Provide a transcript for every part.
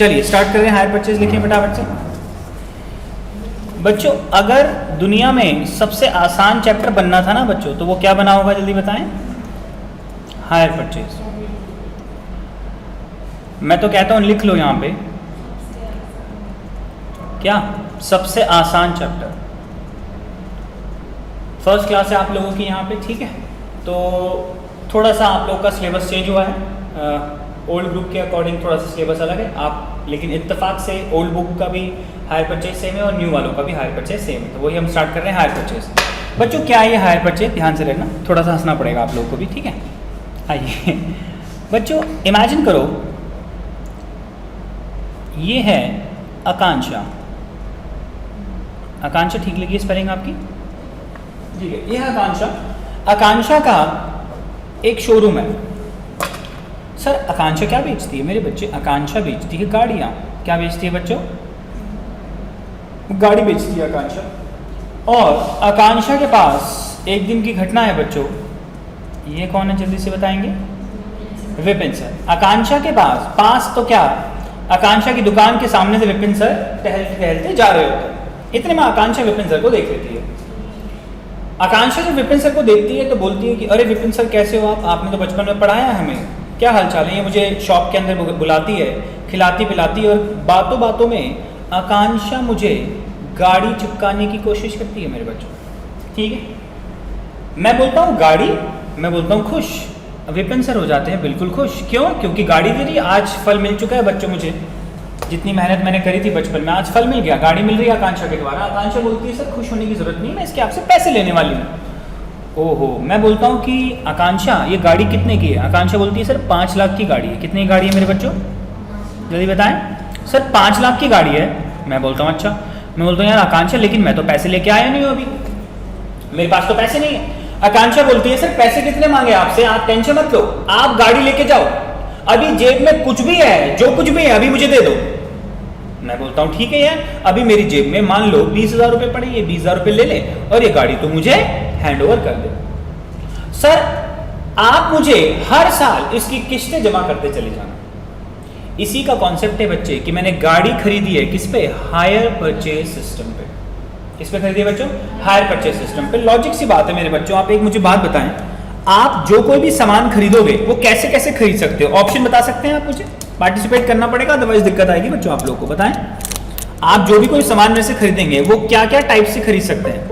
चलिए स्टार्ट कर रहे हैं। हायर परचेज लिखिए फटाफट से बच्चों। अगर दुनिया में सबसे आसान चैप्टर बनना था ना बच्चों, तो वो क्या बना होगा जल्दी बताएं? Hire purchase. मैं तो कहता हूं लिख लो यहां पे, क्या सबसे आसान चैप्टर। फर्स्ट क्लास है आप लोगों की यहाँ पे, ठीक है। तो थोड़ा सा आप लोगों का सिलेबस चेंज हुआ है, ओल्ड ग्रुप के अकॉर्डिंग थोड़ा सा सिलेबस अलग है आप, लेकिन इत्तेफाक से ओल्ड बुक का भी हायर परचेज सेम है और न्यू वालों का भी हायर परचेज सेम है। तो वही हम स्टार्ट कर रहे हैं हायर परचेज। बच्चों क्या है ये हायर परचेज, ध्यान से रहना, थोड़ा सा हंसना पड़ेगा आप लोगों को भी, ठीक है। आइए बच्चों, इमेजिन करो ये है आकांक्षा। आकांक्षा ठीक लगी स्पेलिंग आपकी? ठीक है, ये है आकांक्षा। आकांक्षा का एक शोरूम है। सर आकांक्षा क्या बेचती है मेरे बच्चे? आकांक्षा बेचती है गाड़ियाँ। क्या बेचती है बच्चों? गाड़ी बेचती है आकांक्षा। और आकांक्षा के पास एक दिन की घटना है बच्चों। ये कौन है जल्दी से बताएंगे? विपिन सर। आकांक्षा के पास तो क्या, आकांक्षा की दुकान के सामने से विपिन सर टहलते टहलते जा रहे होते हैं। इतने में आकांक्षा विपिन सर को देख लेती है। आकांक्षा जब विपिन सर को देखती है तो बोलती है कि अरे विपिन सर कैसे हो आप? आपने तो बचपन में पढ़ाया है हमें, क्या हालचाल है? ये मुझे शॉप के अंदर बुलाती है, खिलाती पिलाती, और बातों बातों में आकांक्षा मुझे गाड़ी चिपकाने की कोशिश करती है मेरे बच्चों, ठीक है। मैं बोलता हूँ गाड़ी, मैं बोलता हूँ खुश। विपिन सर हो जाते हैं बिल्कुल खुश। क्यों? क्योंकि गाड़ी दे रही, आज फल मिल चुका है बच्चों मुझे, जितनी मेहनत मैंने करी थी बचपन में आज फल मिल गया, गाड़ी मिल रही है आकांक्षा के द्वारा। आकांक्षा बोलती है सर खुश होने की जरूरत नहीं, मैं इसके आपसे पैसे लेने वाली हूँ। ओहो, मैं बोलता हूँ कि आकांक्षा ये गाड़ी कितने की है? आकांक्षा बोलती है सर 5 लाख की गाड़ी है। कितने की गाड़ी है मेरे बच्चों जल्दी बताएं? सर 5 लाख की गाड़ी है। मैं बोलता हूँ अच्छा। मैं बोलता हूँ यार आकांक्षा लेकिन मैं तो पैसे लेके आया नहीं हूँ अभी, मेरे पास तो पैसे नहीं है। आकांक्षा बोलती है सर पैसे कितने मांगे आपसे? आप टेंशन मत लो, आप गाड़ी लेके जाओ, अभी जेब में कुछ भी है, जो कुछ भी है अभी मुझे दे दो। मैं बोलता हूँ ठीक है यार, अभी मेरी जेब में मान लो 20,000 रुपये पड़े, ये 20,000 रुपये ले ले और ये गाड़ी तो मुझे हैंड ओवर कर दे। सर आप मुझे हर साल इसकी किस्तें जमा करते चले जाना। इसी का कॉन्सेप्ट है बच्चे कि मैंने गाड़ी खरीदी है किस पे? हायर परचेज सिस्टम पे। किस पे खरीदी है बच्चों? हायर परचेज सिस्टम पे। लॉजिक सी बात है मेरे बच्चों, आप एक मुझे बात बताएं, आप जो कोई भी सामान खरीदोगे वो कैसे कैसे खरीद सकते हो? ऑप्शन बता सकते हैं आप मुझे? पार्टिसिपेट करना पड़ेगा, अदरवाइज दिक्कत आएगी बच्चों। आप लोग को बताएं, आप जो भी कोई सामान में से खरीदेंगे वो क्या क्या टाइप से खरीद सकते हैं?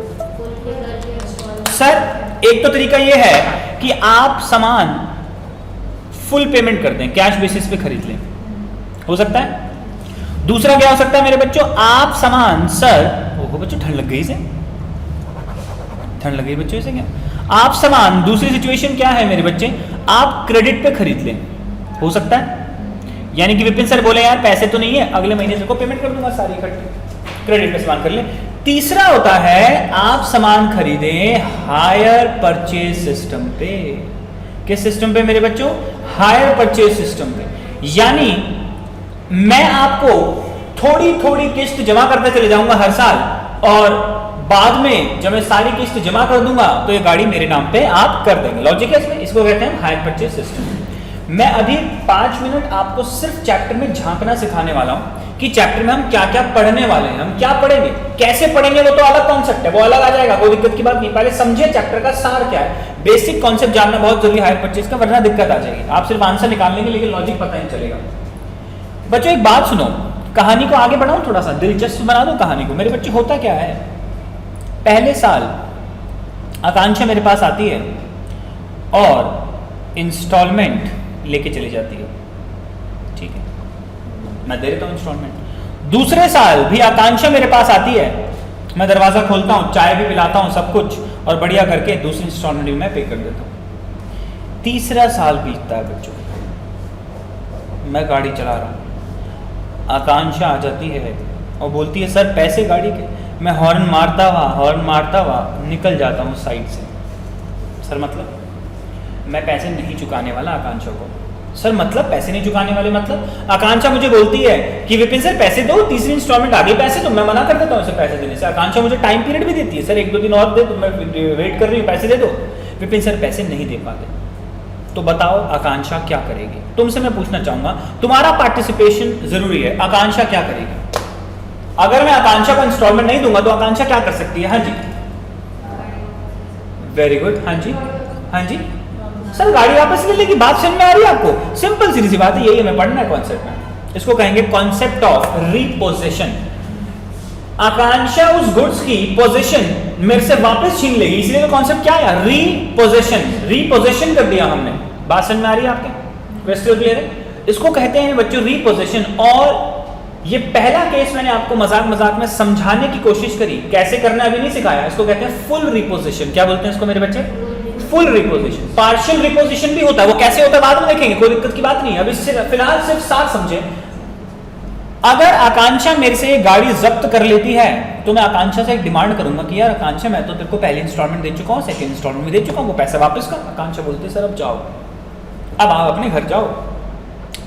सर एक तो तरीका ये है कि आप सामान फुल पेमेंट कर दें, कैश बेसिस पे खरीद लें, हो सकता है। दूसरा क्या हो सकता है मेरे बच्चों? आप सामान सर, ओहो बच्चों ठंड लग गई से, ठंड लग गई बच्चों इसे क्या? आप सामान, दूसरी सिचुएशन क्या है मेरे बच्चे? आप क्रेडिट पे खरीद लें, हो सकता है। यानी कि विपिन सर बोले यार पैसे तो नहीं है, अगले महीने से को पेमेंट कर दूंगा सारी इकट्ठी, क्रेडिट पे सामान कर ले। तीसरा होता है आप सामान खरीदें हायर परचेज सिस्टम पे। किस सिस्टम पे मेरे बच्चों? हायर परचेज सिस्टम पे। यानी मैं आपको थोड़ी थोड़ी किस्त जमा करते चले जाऊंगा हर साल, और बाद में जब मैं सारी किस्त जमा कर दूंगा तो ये गाड़ी मेरे नाम पे आप कर देंगे। लॉजिक है इसमें, इसको कहते हैं हायर परचेज सिस्टम। मैं अभी 5 मिनट आपको सिर्फ चैप्टर में झांकना सिखाने वाला हूं कि चैप्टर में हम क्या क्या पढ़ने वाले हैं, हम क्या पढ़ेंगे, कैसे पढ़ेंगे, वो तो अलग कॉन्सेप्ट है, वो अलग आ जाएगा, कोई दिक्कत की बात नहीं। पहले समझे चैप्टर का सार क्या है, बेसिक कॉन्सेप्ट जानना बहुत जरूरी हायर परचेज का, वरना दिक्कत आ जाएगी। आप सिर्फ आंसर निकाल लेंगे लेकिन लॉजिक पता नहीं चलेगा। बच्चों एक बात सुनो, कहानी को आगे बढ़ाऊं, थोड़ा सा दिलचस्प बना दो कहानी को। मेरे बच्चे होता क्या है, पहले साल आकांक्षा मेरे पास आती है और इंस्टॉलमेंट लेके चली जाती है, ठीक है, मैं दे देता हूं इंस्टॉलमेंट। दूसरे साल भी आकांक्षा मेरे पास आती है, मैं दरवाजा खोलता हूं, चाय भी पिलाता हूं, सब कुछ, और बढ़िया करके दूसरी इंस्टॉलमेंट भी मैं पे कर देता हूं। तीसरा साल बीतता है बच्चों, मैं गाड़ी चला रहा हूं, आकांक्षा आ जाती है और बोलती है सर पैसे गाड़ी के। मैं हॉर्न मारता हुआ निकल जाता हूँ साइड से। सर मतलब मैं पैसे नहीं चुकाने वाला आकांक्षा को। सर मतलब पैसे नहीं चुकाने वाले मतलब? आकांक्षा मुझे बोलती है कि विपिन सर पैसे दो, तीसरी इंस्टॉलमेंट आ गई पैसे, तो मैं मना कर देता हूँ इसे पैसे देने से। आकांक्षा मुझे टाइम पीरियड भी देती है, सर 1-2 दिन और दे दो, मैं वेट कर रही हूँ, पैसे दे दो। विपिन सर पैसे नहीं दे पाते। तो बताओ आकांक्षा क्या करेगी? तुमसे मैं पूछना चाहूंगा, तुम्हारा पार्टिसिपेशन जरूरी है। आकांक्षा क्या करेगी? अगर मैं आकांक्षा को इंस्टॉलमेंट नहीं दूंगा तो आकांक्षा क्या कर सकती है? हाँ जी, वेरी गुड। हाँ जी, हाँ जी सर, गाड़ी वापस ले लेगी। बात समझ में आ रही है आपको? सिंपल सीधी सी बात है, यही हमें पढ़ना है कॉन्सेप्ट में। इसको कहेंगे कॉन्सेप्ट ऑफ रीपोजिशन। आकांक्षा उस गुड्स की पोजीशन मेरे से वापस छीन लेगी, इसलिए तो कॉन्सेप्ट क्या है? रीपोजिशन। रीपोजिशन कर दिया हमने। बात समझ में आ रही है आपके? क्रिस्टल क्लियर है? इसको कहते हैं बच्चों रीपोजिशन। और ये पहला केस मैंने आपको मजाक मजाक में समझाने की कोशिश करी, कैसे करना अभी नहीं सिखाया। इसको कहते हैं फुल रिपोजिशन। क्या बोलते हैं इसको मेरे बच्चे? Full reposition. पार्शियल रिपोजिशन भी होता है, वो कैसे होता है बाद में देखेंगे, कोई दिक्कत की बात नहीं है। अभी फिलहाल सिर्फ साथ समझे। अगर आकांक्षा मेरे से गाड़ी जब्त कर लेती है तो मैं आकांक्षा से एक डिमांड करूंगा कि यार आकांक्षा, मैं तो तेरे को पहले इंस्टॉलमेंट दे चुका हूँ, सेकंड इंस्टॉलमेंट भी दे चुका हूँ, वो पैसा वापस कर। आकांक्षा बोलती है सर अब जाओ, अब आप अपने घर जाओ।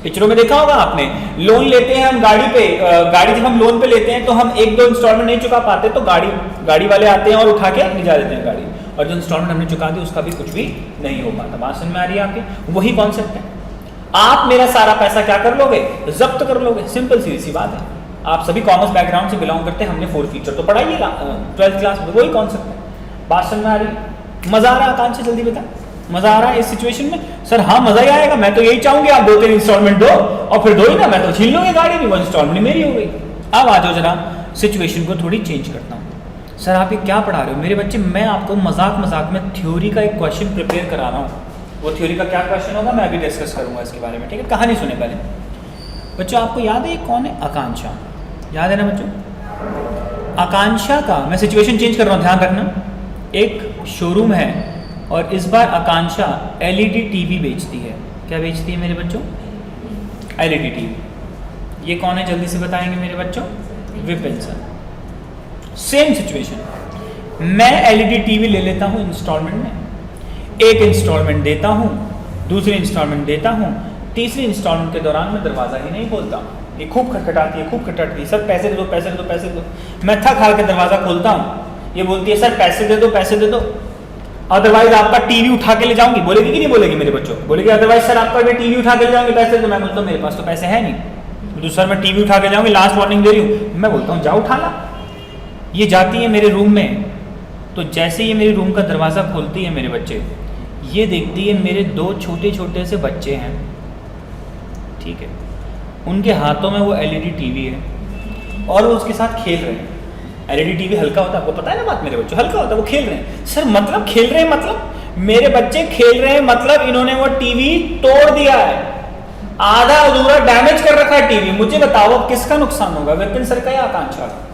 पिक्चरों में देखा होगा आपने, लोन लेते हैं हम गाड़ी पे, गाड़ी जब हम लोन पे लेते हैं तो हम एक दो इंस्टॉलमेंट नहीं चुका पाते तो गाड़ी वाले आते हैं और उठा के ले जा देते हैं गाड़ी, और जो इंस्टॉलमेंट हमने चुका दी उसका भी कुछ भी नहीं हो पाता। बात समझ में आ रही है आपके? वही कॉन्सेप्ट है। आप मेरा सारा पैसा क्या कर लोगे? जब्त कर लोगे। सिंपल सी बात है। आप सभी कॉमर्स बैकग्राउंड से बिलोंग करते हैं, हमने फोर फीचर तो पढ़ाई है 12th क्लास में, वही कॉन्सेप्ट है। बात समझ में आ रही है? मजा आ रहा है आकांक्षा? जल्दी बता, मजा आ रहा है इस सिचुएशन में? सर हाँ मजा ही आएगा, मैं तो यही चाहूंगी आप 2-3 इंस्टॉलमेंट दो और फिर दो ही ना, मैं तो छीन लूंगी गाड़ी भी, वो इंस्टॉलमेंट मेरी हो गई। अब आ जाओ जरा, सिचुएशन को थोड़ी चेंज करता हूँ। सर आप ये क्या पढ़ा रहे हो? मेरे बच्चे, मैं आपको मजाक में थ्योरी का एक क्वेश्चन प्रिपेयर करा रहा हूँ। वो थ्योरी का क्या क्वेश्चन होगा मैं अभी डिस्कस करूंगा इसके बारे में, ठीक है? कहानी सुने पहले। बच्चों आपको याद है कौन है? आकांक्षा। याद है ना बच्चों? आकांक्षा का, मैं सिचुएशन चेंज कर रहा हूँ, ध्यान रखना। एक शोरूम है और इस बार आकांक्षा एलईडी टीवी बेचती है। क्या बेचती है मेरे बच्चों? LED TV. ये कौन है जल्दी से बताएंगे मेरे बच्चों? विपिन सर। सेम सिचुएशन, मैं एलईडी टीवी ले लेता हूँ इंस्टॉलमेंट में, एक इंस्टॉलमेंट देता हूँ, दूसरी इंस्टॉलमेंट देता हूँ, तीसरी इंस्टॉलमेंट के दौरान मैं दरवाजा ही नहीं खोलता। ये खूब खटखटाती है, खूब खटखटाती है, सर पैसे दे दो, पैसे दे दो, पैसे दे दो। मैं थक हार के दरवाजा खोलता हूँ, ये बोलती है सर पैसे दे दो, पैसे दे दो, अदरवाइज आपका टीवी उठा के ले जाऊंगी। बोलेगी कि नहीं बोलेगी मेरे बच्चों? बोलेगी अदरवाइज सर आपका मैं टीवी उठा के ले जाऊंगी, पैसे दो। मैं बोलता हूँ मेरे पास तो पैसे है नहीं। तो सर मैं टीवी उठा के जाऊंगी, लास्ट वार्निंग दे रही हूँ। मैं बोलता हूँ जाओ उठा ला। ये जाती है मेरे रूम में, तो जैसे ये मेरे रूम का दरवाजा खोलती है मेरे बच्चे, ये देखती है मेरे 2 छोटे छोटे से बच्चे हैं, ठीक है, उनके हाथों में वो एलईडी टीवी है और वो उसके साथ खेल रहे हैं। एलईडी टीवी हल्का होता है, आपको पता है ना बात मेरे बच्चों, हल्का होता है, वो खेल रहे हैं। सर मतलब खेल रहे हैं मतलब मेरे बच्चे खेल रहे हैं मतलब इन्होंने वो टीवी तोड़ दिया है, आधा अधूरा डैमेज कर रखा है टीवी। मुझे बताओ अब किसका नुकसान होगा? विपिन सर का या आकांक्षा का?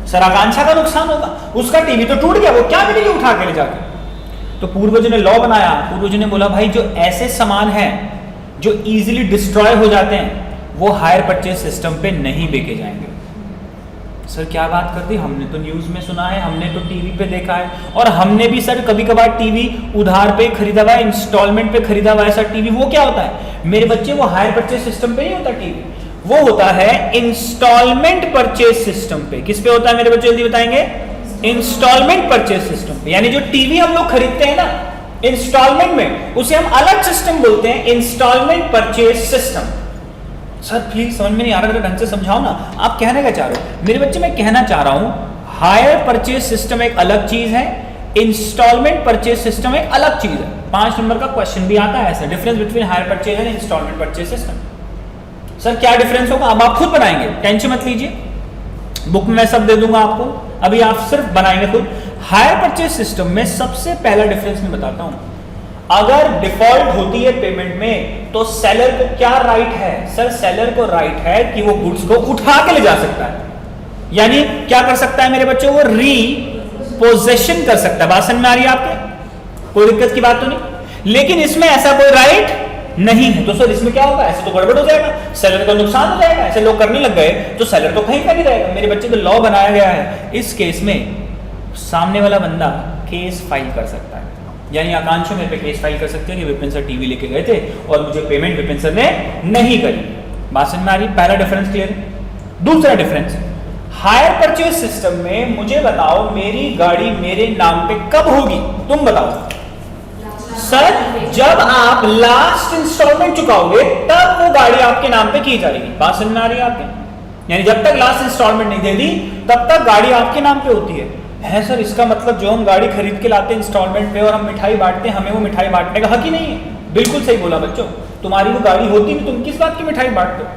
सर आकांक्षा का नुकसान होगा, उसका टीवी तो टूट गया, वो क्या करेगी उठा के ले जाके? तो पूर्वजों ने लॉ बनाया, पूर्वजों ने बोला भाई जो ऐसे सामान हैं जो इजीली डिस्ट्रॉय हो जाते हैं वो हायर परचेज सिस्टम पे नहीं बेचे जाएंगे। सर क्या बात कर दी? हमने तो न्यूज़ में सुना है, हमने तो टीवी पे देखा है, और हमने भी सर कभी कभार टीवी उधार पे खरीदा हुआ है, इंस्टॉलमेंट पे खरीदा हुआ है सर टीवी। वो क्या होता है मेरे बच्चे? वो हायर परचेज सिस्टम पे नहीं होता टीवी, वो होता है इंस्टॉलमेंट परचेज सिस्टम पे। किस पे होता है मेरे बच्चे? जल्दी बताएंगे। इंस्टॉलमेंट परचेज सिस्टम पे। यानी जो टीवी हम लोग खरीदते हैं ना इंस्टॉलमेंट में, उसे हम अलग सिस्टम बोलते हैं, installment purchase system. Sir please समझ में नहीं आ रहा, ढंग से समझाओ ना। आप कहने का चाह रहे हो मेरे बच्चे? मैं कहना चाह रहा हूं हायर परचेज सिस्टम एक अलग चीज है, इंस्टॉलमेंट परचेज सिस्टम एक अलग चीज है। 5 नंबर का क्वेश्चन भी आता है ऐसा, difference between hire purchase and installment purchase system. Sir क्या डिफरेंस होगा? अब आप खुद बनाएंगे, टेंशन मत लीजिए, बुक में मैं सब दे दूंगा आपको, अभी आप सिर्फ बनाएंगे खुद। हायर परचेज सिस्टम में सबसे पहला डिफरेंस मैं बताता हूं, अगर डिफॉल्ट होती है पेमेंट में तो सेलर को क्या राइट है? सर सेलर को राइट है कि वो गुड्स को उठा के ले जा सकता है, यानी क्या कर सकता है मेरे बच्चों? वो रीपोजेशन कर सकता है। बात समझ में आ रही है आपके? कोई दिक्कत की बात तो नहीं। लेकिन इसमें ऐसा कोई राइट नहीं है, तो सर इसमें क्या होगा? ऐसे तो गड़बड़ हो जाएगा, सेलर का नुकसान हो जाएगा। ऐसे लोग करने लग गए तो सेलर तो कहीं का नहीं रहेगा। मेरे बच्चे तो लॉ बनाया गया है, इस केस में सामने वाला बंदा केस फाइल कर सकता है, यानी आकांक्षा मेरे पे केस फाइल कर सकते हैं कि विपिन सर टीवी लेके गए थे और मुझे पेमेंट विपिन सर ने नहीं करी। बात समझ में आ रही? पहला डिफरेंस क्लियर है। दूसरा डिफरेंस, हायर परचेज सिस्टम में मुझे बताओ मेरी गाड़ी मेरे नाम पे कब होगी? तुम बताओ। सर जब आप लास्ट इंस्टॉलमेंट चुकाओगे तब वो गाड़ी आपके नाम पे की जाएगी। बात समझ में आ रही है आपके? यानी जब तक लास्ट इंस्टॉलमेंट नहीं दे दी तब तक गाड़ी आपके नाम पे होती है सर। इसका मतलब जो हम गाड़ी खरीद के लाते हैं इंस्टॉलमेंट पे और हम मिठाई बांटते हैं, हमें वो मिठाई बांटने का हक ही नहीं है। बिल्कुल सही बोला बच्चों, तुम्हारी वो गाड़ी होती नहीं, तुम किस बात की मिठाई बांटते हो?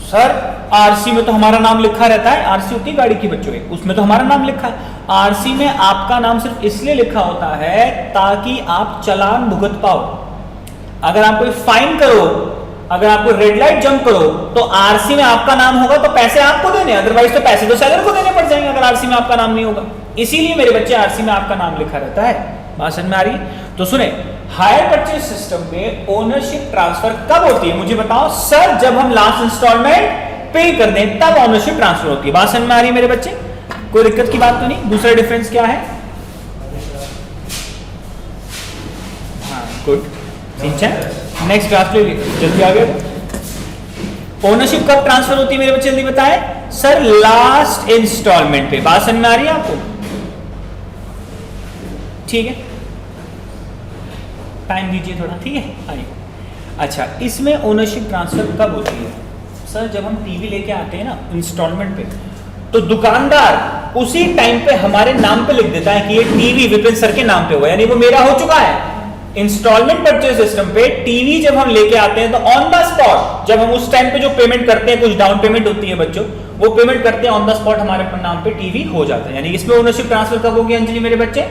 सर आरसी में तो हमारा नाम लिखा रहता है। आरसी होती है गाड़ी की बच्चों की, उसमें तो हमारा नाम लिखा है। आरसी में आपका नाम सिर्फ इसलिए लिखा होता है ताकि आप चालान भुगत पाओ। अगर आप कोई फाइन करो, अगर आपको रेड लाइट जंप करो तो आरसी में आपका नाम होगा तो पैसे आपको देने, अदरवाइज तो पैसे तो सेलर को देने पड़ जाएंगे अगर आरसी में आपका नाम नहीं होगा। इसीलिए मेरे बच्चे आरसी में आपका नाम लिखा रहता है। बात समझ में आ रही है? तो सुने, हायर परचेज सिस्टम में ओनरशिप ट्रांसफर कब होती है मुझे बताओ? सर जब हम लास्ट इंस्टॉलमेंट पे कर दें तब ओनरशिप ट्रांसफर होती है। बात समझ में आ रही है मेरे बच्चे? कोई दिक्कत की बात तो नहीं? दूसरा डिफरेंस क्या है? हाँ गुड, ठीक है। नेक्स्ट क्लास ले जल्दी आ गए। ओनरशिप कब ट्रांसफर होती है मेरे बच्चे जल्दी बताएं? सर लास्ट इंस्टॉलमेंट पे। बात समझ में आ रही है आपको? ठीक है, टाइम दीजिए थोड़ा, ठीक है आइए। अच्छा, इसमें ओनरशिप ट्रांसफर कब होती है? सर जब हम टीवी लेके आते हैं ना इंस्टॉलमेंट पे, तो दुकानदार उसी टाइम पे हमारे नाम पे लिख देता है कि ये टीवी विपिन सर के नाम पे हुआ, यानी वो मेरा हो चुका है। इंस्टॉलमेंट परचेज सिस्टम पे टीवी जब हम लेके आते हैं तो ऑन द स्पॉट, जब हम उस टाइम पे जो पेमेंट करते हैं, कुछ डाउन पेमेंट होती है बच्चों, वो पेमेंट करते हैं ऑन द स्पॉट हमारे नाम पे टीवी हो जाता है। यानी इसमें ओनरशिप ट्रांसफर कब होगी अंजलि मेरे बच्चे?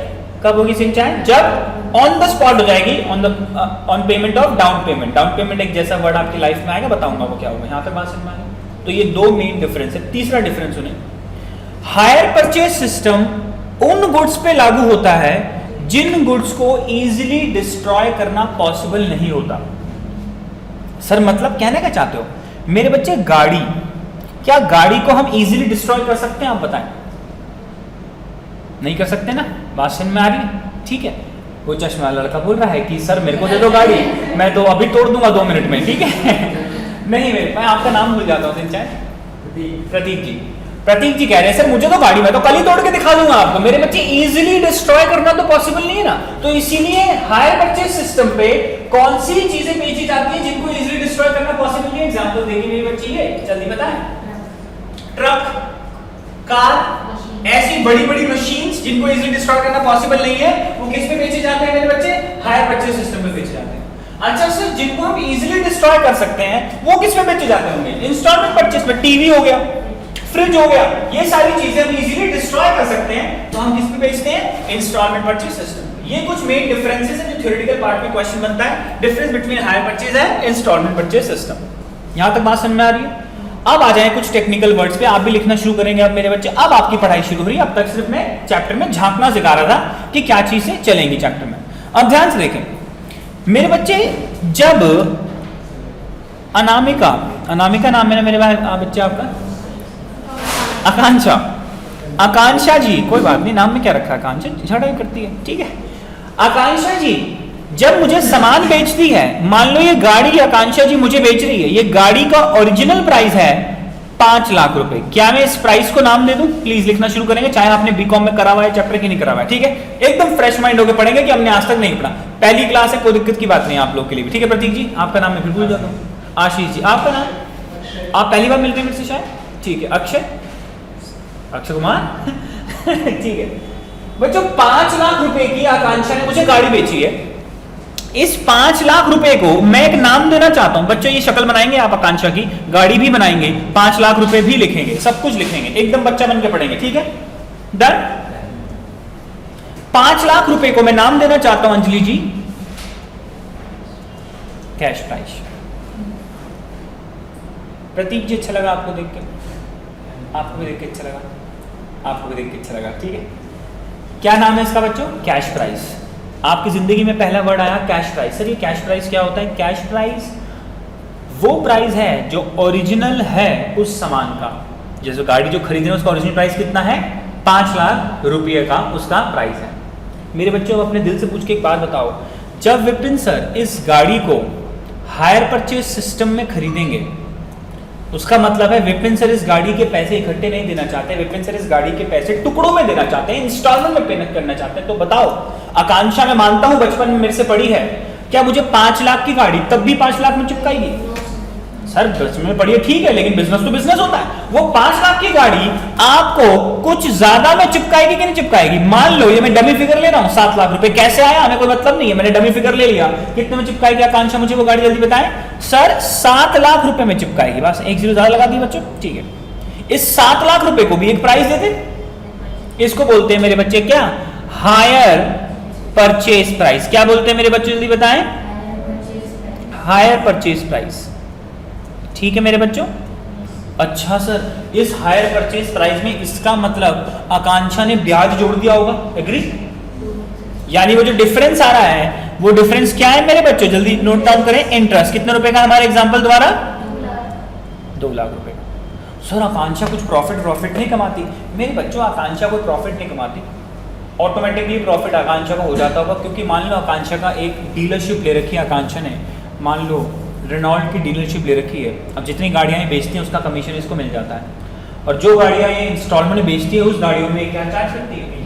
कब होगी सिंचाई? जब ऑन द स्पॉट हो जाएगी, on payment of down payment. Down payment एक जैसा वर्ड आपकी लाइफ में आएगा, बताऊंगा वो क्या होगा। यहां तक बात समझ में आएगी? तो ये दो मेन डिफरेंस है। तीसरा डिफरेंस सुने, हायर परचेज सिस्टम उन गुड्स पे लागू होता है जिन गुड्स को इजीली डिस्ट्रॉय करना पॉसिबल नहीं होता। सर मतलब कहने का चाहते हो मेरे बच्चे? गाड़ी, क्या गाड़ी को हम इजीली डिस्ट्रॉय कर सकते हैं? आप बताएं। नहीं कर सकते ना? बात समझ में आ रही है? ठीक है। वो चश्मे वाला लड़का बोल रहा है कि सर मेरे को दे दो गाड़ी, मैं तो अभी तोड़ दूंगा 2 मिनट में, ठीक है? नहीं, मैं आपका नाम भूल जाता हूँ सिंचाई। प्रतीक जी। प्रतीक जी कह रहे हैं सर मुझे तो गाड़ी, मैं तो कल ही तोड़ के दिखा दूंगा आपको। मेरे बच्चे इजीली डिस्ट्रॉय करना तो पॉसिबल नहीं है ना। तो इसीलिए हायर परचेज सिस्टम पे कौन सी चीजें बेची जाती है जिनको इजीली डिस्ट्रॉय करना पॉसिबल नहीं है? एग्जांपल देखिए मेरे बच्चे, ये जल्दी बताएं। ट्रक, कार, ऐसी बड़ी बड़ी मशीन्स जिनको इजीली डिस्ट्रॉय करना पॉसिबल नहीं है, वो किस पे बेचे जाते हैं मेरे बच्चे? हायर परचेज सिस्टम पे बेचे जाते हैं। अच्छा सर जिनको हम इजीली डिस्ट्रॉय कर सकते हैं वो किस पे बेचे जाते होंगे? इंस्टॉलमेंट परचेज में। टीवी हो गया, फ्रिज हो गया, ये सारी चीजें हम इजीली डिस्ट्रॉय कर सकते हैं, तो हम किस पे बेचते हैं? Installment purchase system. ये कुछ मेन डिफरेंसेस हैं जो थ्योरेटिकल पार्ट में क्वेश्चन बनता है, difference between hire purchase and installment purchase system. यहां तक बात समझ में आ रही है? अब आ जाए कुछ टेक्निकल वर्ड्स पे। आप भी लिखना शुरू करेंगे अब मेरे बच्चे। अब आपकी पढ़ाई शुरू हो रही है। अब तक सिर्फ मैं चैप्टर में झांकना सिखा रहा था कि क्या चीजें चलेंगी चैप्टर में। अब ध्यान से देखें मेरे बच्चे, जब अनामिका, अनामिका नाम है ना मेरे बच्चे आपका? आकांक्षा, आकांक्षा जी, कोई बात नहीं नाम में क्या रखा है? आकांक्षा झगड़ा करती है, ठीक है। आकांक्षा जी जब मुझे सामान बेचती है, मान लो ये गाड़ी आकांक्षा जी मुझे बेच रही है, ये गाड़ी का ओरिजिनल प्राइस है 5 लाख रुपए। क्या मैं इस प्राइस को नाम दे दूं? प्लीज लिखना शुरू करेंगे, चाहे आपने बीकॉम में करा हुआ है चैप्टर की नहीं करा हुआ है, ठीक है। एकदम फ्रेश माइंड होकर पढ़ेंगे कि हमने आज तक नहीं पढ़ा, पहली क्लास है, कोई दिक्कत की बात नहीं आप लोग के लिए भी, ठीक है। प्रतीक जी आपका नाम मैं फिर भूल जाता हूँ। आशीष जी आपका नाम? आप पहली बार मिल रहे हैं मेरे से शायद, ठीक है। अक्षय, अक्षय कुमार ठीक है बच्चों। 5 लाख रुपए की आकांक्षा ने मुझे गाड़ी बेची है। इस 5 लाख रुपए को मैं एक नाम देना चाहता हूं बच्चों। ये शक्ल बनाएंगे आप आकांक्षा की, गाड़ी भी बनाएंगे, 5 लाख रुपए भी लिखेंगे, सब कुछ लिखेंगे, एकदम बच्चा बन के पढ़ेंगे, ठीक है। डन। 5 लाख रुपए को मैं नाम देना चाहता हूं अंजलि जी कैश प्राइस। प्रतीक जी अच्छा लगा आपको देख के? आपको भी देख के अच्छा लगा? आपको भी देख के अच्छा लगा, ठीक है। क्या नाम है इसका बच्चों? Cash price. आपकी जिंदगी में पहला वर्ड आया कैश प्राइस। सर ये कैश प्राइस क्या होता है? कैश प्राइस वो प्राइस है जो ओरिजिनल है उस सामान का। जैसे गाड़ी जो खरीद रहे हैं उसका ओरिजिनल प्राइस कितना है? 5 लाख रुपये का उसका प्राइस है। मेरे बच्चों अपने दिल से पूछ के एक बात बताओ, जब विपिन सर इस गाड़ी को हायर परचेज सिस्टम में खरीदेंगे उसका मतलब है विपिन सर इस गाड़ी के पैसे इकट्ठे नहीं देना चाहते, विपिन सर इस गाड़ी के पैसे टुकड़ों में देना चाहते हैं, इंस्टॉलमेंट में पेमेंट करना चाहते हैं। तो बताओ, आकांक्षा मैं मानता हूं बचपन में मेरे से पढ़ी है, क्या मुझे 5 लाख की गाड़ी तब भी 5 लाख में चिपकाएगी? सर बचपन में पढ़िए ठीक है, लेकिन बिजनेस तो बिजनेस होता है। वो 5 लाख की गाड़ी आपको कुछ ज्यादा में चिपकाएगी कि नहीं चिपकाएगी? मान लो ये मैं डमी फिगर ले रहा हूं, 7 लाख रुपए कैसे आया हमें कोई मतलब नहीं है, मैंने डमी फिगर ले लिया। कितने में चिपकाएगी आकांक्षा, मुझे वो गाड़ी जल्दी बताएं। सर 7 लाख रुपए में चिपकाएगी, बस एक जीरो ज्यादा लगा दी बच्चों, ठीक है। इस 7 लाख रुपए को भी एक प्राइस देते, इसको बोलते हैं मेरे बच्चे क्या? Hire purchase price. क्या बोलते हैं मेरे बच्चे, जल्दी बताएं? हायर परचेज प्राइस, ठीक है मेरे बच्चों। अच्छा सर, इस हायर परचेज प्राइस में इसका मतलब आकांक्षा ने ब्याज जोड़ दिया होगा, एग्री? यानी वो जो डिफरेंस आ रहा है वो डिफरेंस क्या है मेरे बच्चों, जल्दी नोट डाउन करें। इंटरेस्ट कितने रुपए का, हमारे एग्जांपल द्वारा 2 लाख रुपए का। सर आकांक्षा कुछ प्रॉफिट नहीं कमाती? मेरे बच्चों आकांक्षा कोई प्रॉफिट नहीं कमाती, ऑटोमेटिकली प्रॉफिट आकांक्षा को हो जाता होगा, क्योंकि मान लो आकांक्षा का एक डीलरशिप ले रखी है आकांक्षा ने, मान लो रेनॉल्ट की डीलरशिप ले रखी है। अब जितनी गाड़ियां ये बेचती हैं उसका कमीशन इसको मिल जाता है, और जो गाड़ियां ये इंस्टॉलमेंट में बेचती है उस गाड़ियों में क्या चार्ज करती है?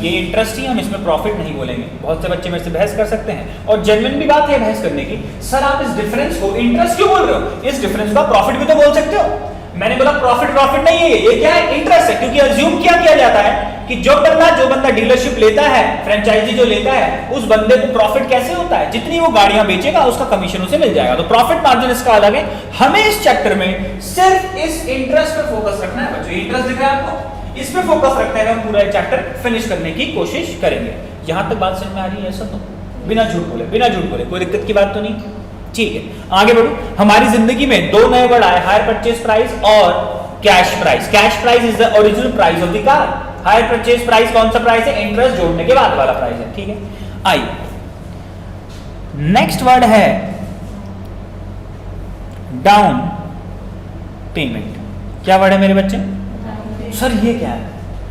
ये इंटरेस्ट ही, हम इसमें प्रॉफिट नहीं बोलेंगे। बहुत से बच्चे मेरे से बहस कर सकते हैं, और जेन्युइन भी बात है बहस करने की। सर आप इस डिफरेंस को इंटरेस्ट क्यों बोल रहे हो? इस डिफरेंस को प्रॉफिट भी तो बोल सकते हो। मैंने बोला प्रॉफिट नहीं है, ये क्या है? इंटरेस्ट है, क्योंकि अज्यूम क्या किया जाता है कि जो बंदा डीलरशिप लेता है, फ्रेंचाइजी जो लेता है, उस बंदे को प्रॉफिट कैसे होता है? जितनी वो गाड़ियां बेचेगा उसका कमीशन उसे मिल जाएगा। तो प्रॉफिट मार्जिन इसका अलग है। हमें इस चैप्टर में सिर्फ इस इंटरेस्ट पे फोकस रखना है बच्चों। इंटरेस्ट दिख रहा है आपको? इस पे फोकस रखते हैं, हम पूरा चैप्टर फिनिश करने की कोशिश करेंगे। यहां तक बात समझ में आ रही है? सब तो बिना झूठ बोले, कोई दिक्कत की बात तो नहीं? ठीक है, आगे बढ़ो। हमारी जिंदगी में 2 नए वर्ड आए, हायर परचेज प्राइस और cash price. Cash price is the original price of the car. Hire purchase price कौन सा प्राइस है? इंटरेस्ट जोड़ने के बाद वाला प्राइस है, ठीक है। आइए नेक्स्ट वर्ड है डाउन पेमेंट। क्या वर्ड है मेरे बच्चे? सर ये क्या है,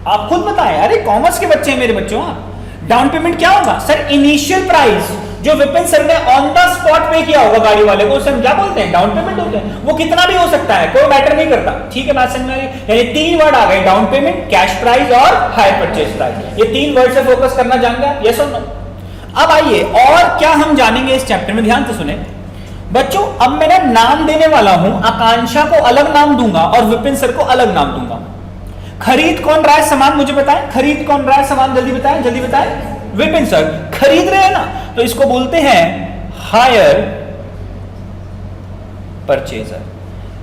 आप खुद बताएं। अरे कॉमर्स के बच्चे हैं मेरे बच्चों आप। डाउन पेमेंट क्या होगा? सर इनिशियल प्राइस जो विपिन सर ने ऑन द स्पॉट पे किया होगा गाड़ी वाले को, उसे हम क्या बोलते हैं? डाउन पेमेंट होते हैं। वो कितना भी हो सकता है, कोई मैटर नहीं करता, ठीक है बात समझ में आ रही है? यानी 3 वर्ड आ गए, डाउन पेमेंट, कैश प्राइस और हायर परचेज प्राइस। ये 3 वर्ड से फोकस करना जान गया, यस और नो? अब आइए और क्या हम जानेंगे इस चैप्टर में, ध्यान से सुने बच्चों। अब मैं नाम देने वाला हूं, आकांक्षा को अलग नाम दूंगा और विपिन सर को अलग नाम दूंगा। खरीद कौन रहा है सामान, मुझे बताएं। खरीद कौन रहा है सामान, जल्दी बताएं, जल्दी बताएं। विपिन सर खरीद रहे हैं ना, तो इसको बोलते हैं हायर परचेजर।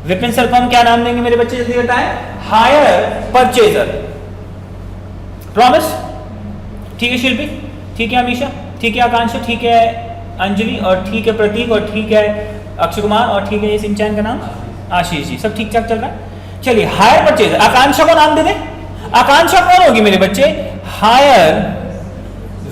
विपिन सर को हम क्या नाम देंगे मेरे बच्चे, जल्दी बताएं। Hire purchaser. प्रॉमिस? ठीक है शिल्पी, ठीक है अमीशा, ठीक है आकांक्षा, ठीक है अंजलि, और ठीक है प्रतीक, और ठीक है अक्षय कुमार, और ठीक है ये सिंचान का नाम आशीष जी। सब ठीक ठाक चल रहा है? चलिए हायर परचेजर। आकांक्षा को नाम दे दें। आकांक्षा कौन होगी मेरे बच्चे? Higher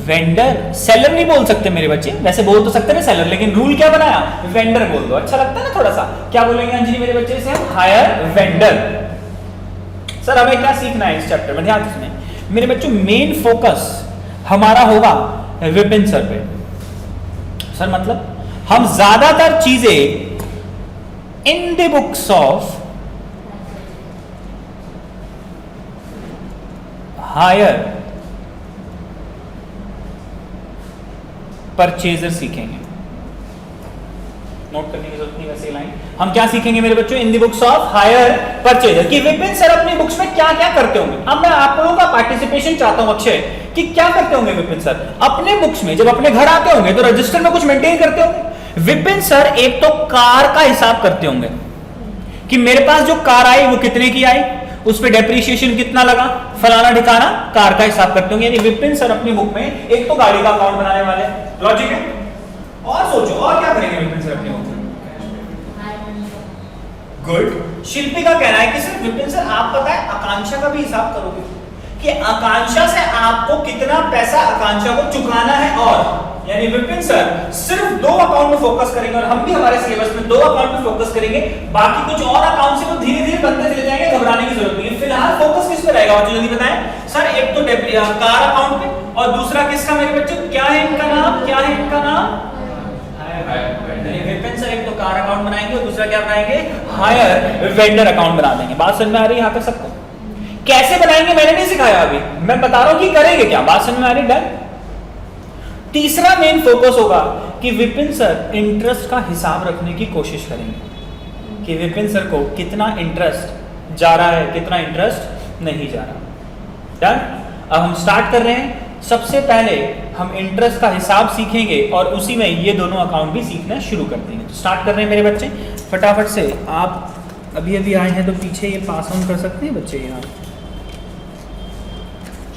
vendor. सेलर नहीं बोल सकते मेरे बच्चे, वैसे बोल तो सकते हैं सेलर, लेकिन रूल क्या बनाया? वेंडर बोल दो, अच्छा लगता है ना थोड़ा सा। क्या बोलेंगे अंजलि मेरे बच्चे से? Higher vendor. सर हमें क्या सीखना है इस चैप्टर में, ध्यान से सुनिए मेरे बच्चों। मेन फोकस हमारा होगा विपिन सर पे। सर मतलब हम ज्यादातर चीजें in the books of hire purchaser सीखेंगे। नोट करने की जरूरत नहीं वैसे लाइन। हम क्या सीखेंगे मेरे बच्चों? In the books of hire purchaser, कि विपिन सर अपनी बुक्स में क्या क्या करते होंगे। अब मैं आप लोगों का पार्टिसिपेशन चाहता हूं अक्षय, कि क्या करते होंगे विपिन सर अपने बुक्स में। जब अपने घर आते होंगे तो रजिस्टर में कुछ मेंटेन करते होंगे। विपिन सर एक तो कार का हिसाब करते होंगे कि मेरे पास जो कार आई वो कितने की आई, उस पर डेप्रिसिएशन कितना लगा, फलाना ठिकाना, कार का हिसाब करते होंगे। यानी विपिन सर अपनी बुक में एक तो गाड़ी का अकाउंट बनाने वाले, लॉजिक है। और सोचो और क्या करेंगे विपिन सर अपनी बुक में? गुड। शिल्पी का कहना है कि सर विपिन सर आप पता है आकांक्षा का भी हिसाब करोगे कि आकांक्षा से आपको कितना पैसा आकांक्षा को चुकाना है, और यानी विपिन सर सिर्फ 2 अकाउंट में फोकस करेंगे, और हम भी हमारे सिलेबस में 2 अकाउंट में फोकस करेंगे। बाकी कुछ और अकाउंट से वो धीरे धीरे बनते चले जाएंगे, घबराने की जरूरत नहीं है। फिलहाल फोकस किस पे रहेगा और जल्दी बताएं सर? एक तो कार अकाउंट पे, और दूसरा किसका मेरे बच्चों? क्या है इनका नाम, क्या है इनका नाम? विपिन सर एक तो कार अकाउंट बनाएंगे और दूसरा क्या बनाएंगे, हायर वेंडर अकाउंट बना देंगे। बात समझ में आ रही है यहाँ तक सबको? कैसे बनाएंगे मैंने नहीं सिखाया अभी, मैं बता रहा हूं कि करेंगे क्या। बात समझ में आ रही? डन। तीसरा मेन फोकस होगा कि विपिन सर इंटरेस्ट का हिसाब रखने की कोशिश करेंगे कि विपिन सर को कितना इंटरेस्ट जा रहा है, कितना इंटरेस्ट नहीं जा रहा। डन। अब हम स्टार्ट कर रहे हैं। सबसे पहले हम इंटरेस्ट का हिसाब सीखेंगे और उसी में ये दोनों अकाउंट भी सीखना शुरू कर देंगे। तो स्टार्ट कर रहे हैं मेरे बच्चे, फटाफट से। आप अभी अभी आए हैं तो पीछे ये पास ऑन कर सकते हैं बच्चे, यहाँ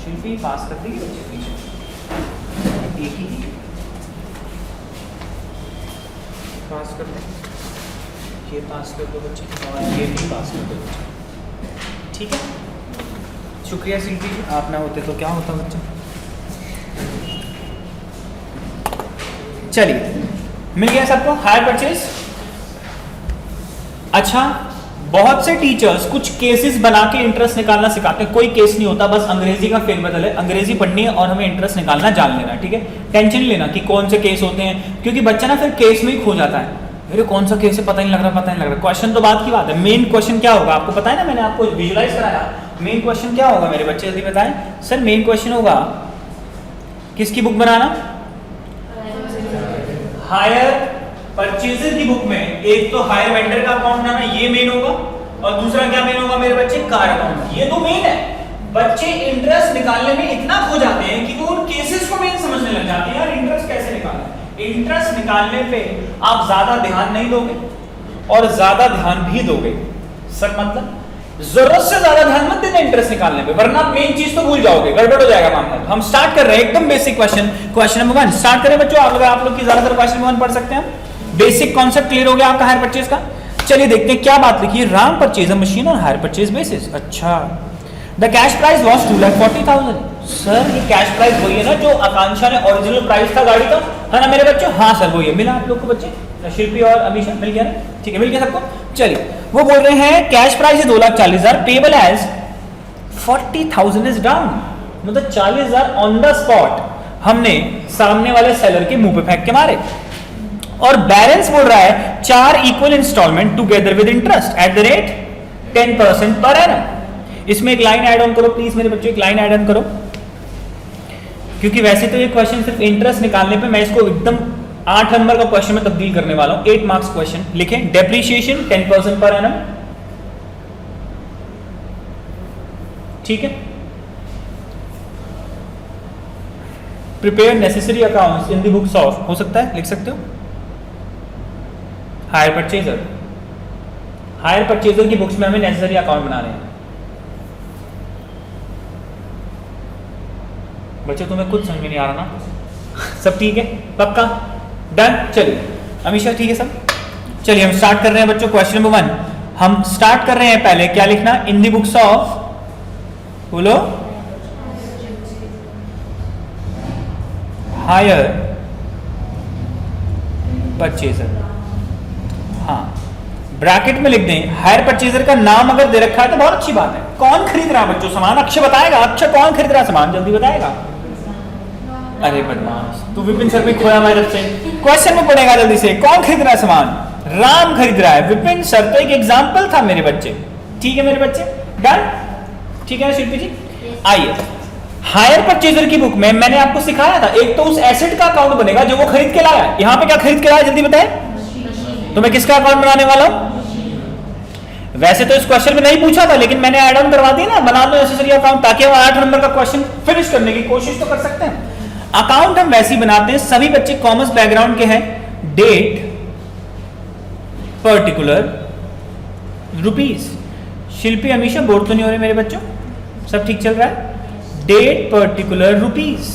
शिल्पी पास कर देंगे बच्चे पीछे, एक ही पास कर दें, ये पास कर दो बच्चे और ये भी पास कर दो बच्चे, ठीक है। शुक्रिया शिल्पी जी, आप ना होते तो क्या होता बच्चे। चलिए मिल गया सबको हायर परचेज। अच्छा, बहुत से टीचर्स कुछ केसेस बना के इंटरेस्ट निकालना सिखाते हैं। कोई केस नहीं होता, बस अंग्रेजी का फेरबदल है। अंग्रेजी पढ़नी है और हमें इंटरेस्ट निकालना जान लेना, ठीक है। टेंशन लेना कि कौन से केस होते हैं, क्योंकि बच्चा ना फिर केस में ही खो जाता है। मेरे कौन सा केस है पता नहीं लग रहा, पता नहीं लग रहा। क्वेश्चन तो बात की बात है, मेन क्वेश्चन क्या होगा आपको पता है ना, मैंने आपको विजुलाइज कराया। मेन क्वेश्चन क्या होगा मेरे बच्चे, जल्दी बताएं सर। मेन क्वेश्चन होगा किसकी बुक बनाना, हायर परचेजर की बुक में। एक तो हायर वेंडर का अकाउंट बनाना, ये मेन होगा, और दूसरा क्या मेन होगा मेरे बच्चे, कार अकाउंट। ये तो मेन है। बच्चे इंटरेस्ट निकालने में इतना खो जाते हैं कि वो उन केसेस को मेन समझने लग जाते हैं। यार इंटरेस्ट कैसे निकालना। इंटरेस्ट निकालने पे आप ज्यादा ध्यान नहीं दोगे और ज्यादा ध्यान भी दोगे, सर मतलब जरूरत से ज्यादा ध्यान मत देना इंटरेस्ट निकालने पे, वरना मेन चीज तो भूल जाओगे, गड़बड़ हो जाएगा मामला। हम स्टार्ट कर रहे हैं एकदम basic question, question number 1 start करें बच्चों। आप लोग की ज्यादातर क्वेश्चन नंबर 1 पढ़ सकते हैं। बेसिक कॉन्सेप्ट क्लियर हो गया आपका हायर परचेज का। चलिए देखते हैं क्या बात लिखी है। Ram purchase a machine on hire purchase basis. अच्छा, the cash price was 2,40,000। Sir ये कैश प्राइस वही है ना जो आकांक्षा ने ओरिजिनल प्राइस था गाड़ी का, है ना मेरे बच्चों। हाँ सर वही है। मिला आप लोग को बच्चे, शिल्पी और अमीशा मिल गया ना, ठीक है मिल गया सबको। चलिए वो बोल रहे हैं कैश प्राइस है 2,40,000, पेबल एज 40,000 इज डाउन, मतलब 40,000 ऑन द स्पॉट हमने सामने वाले सेलर के मुंह पे फेंक के मारे। और बैलेंस बोल रहा है 4 equal installment together with interest at the rate 10% per annum. इसमें एक लाइन ऐड ऑन करो प्लीज मेरे बच्चों, एक लाइन ऐड ऑन करो, क्योंकि वैसे तो ये क्वेश्चन सिर्फ इंटरेस्ट निकालने पे, मैं इसको एकदम 8 नंबर का क्वेश्चन में तब्दील करने वाला हूं। 8 मार्क्स क्वेश्चन लिखें। डेप्रीशिएशन 10% पर एनम, ठीक है। Prepare necessary accounts in the books of, हो सकता है लिख सकते हो, हायर परचेजर। हायर परचेजर की बुक्स में हमें नेसेसरी अकाउंट बना रहे हैं बच्चों। तुम्हें कुछ समझ में नहीं आ रहा ना, सब ठीक है पक्का, डन। चलिए अमीशा ठीक है सब। चलिए हम स्टार्ट कर रहे हैं बच्चों। क्वेश्चन नंबर 1 हम स्टार्ट कर रहे हैं। पहले क्या लिखना, इन द बुक्स ऑफ, बोलो, हायर परचेजर। हाँ ब्रैकेट में लिख दें हायर परचेजर का नाम अगर दे रखा है तो बहुत अच्छी बात है। कौन खरीद रहा है बच्चों सामान, अक्षय बताएगा। अक्षय कौन खरीद रहा है सामान, जल्दी बताएगा। अरे बदमाश तू विपिन सर पे खोया मेरे से, क्वेश्चन में पढ़ेगा जल्दी से। कौन खरीद रहा है सामान, राम खरीद रहा है। विपिन सर तो एक एग्जाम्पल था मेरे बच्चे, ठीक है मेरे बच्चे, डन, ठीक है शिल्पी जी। आइए हायर परचेजर की बुक में मैंने आपको सिखाया था, एक तो उस एसेट का अकाउंट बनेगा जो वो खरीद के लाया। यहां पे क्या खरीद के लाया जल्दी बताए, तो मैं किसका अकाउंट बनाने वाला हूं। वैसे तो इस क्वेश्चन में नहीं पूछा था, लेकिन मैंने ऐड ऑन करवा दिया ना, बना दो नेसेसरी अकाउंट, ताकि हम 8 नंबर का क्वेश्चन फिनिश करने की कोशिश तो कर सकते हैं। अकाउंट हम वैसे ही बनाते हैं, सभी बच्चे कॉमर्स बैकग्राउंड के हैं। Date particular rupees. Shilpi Amisha board तो नहीं हो रहे मेरे बच्चों, सब ठीक चल रहा है। डेट पर्टिकुलर रुपीज,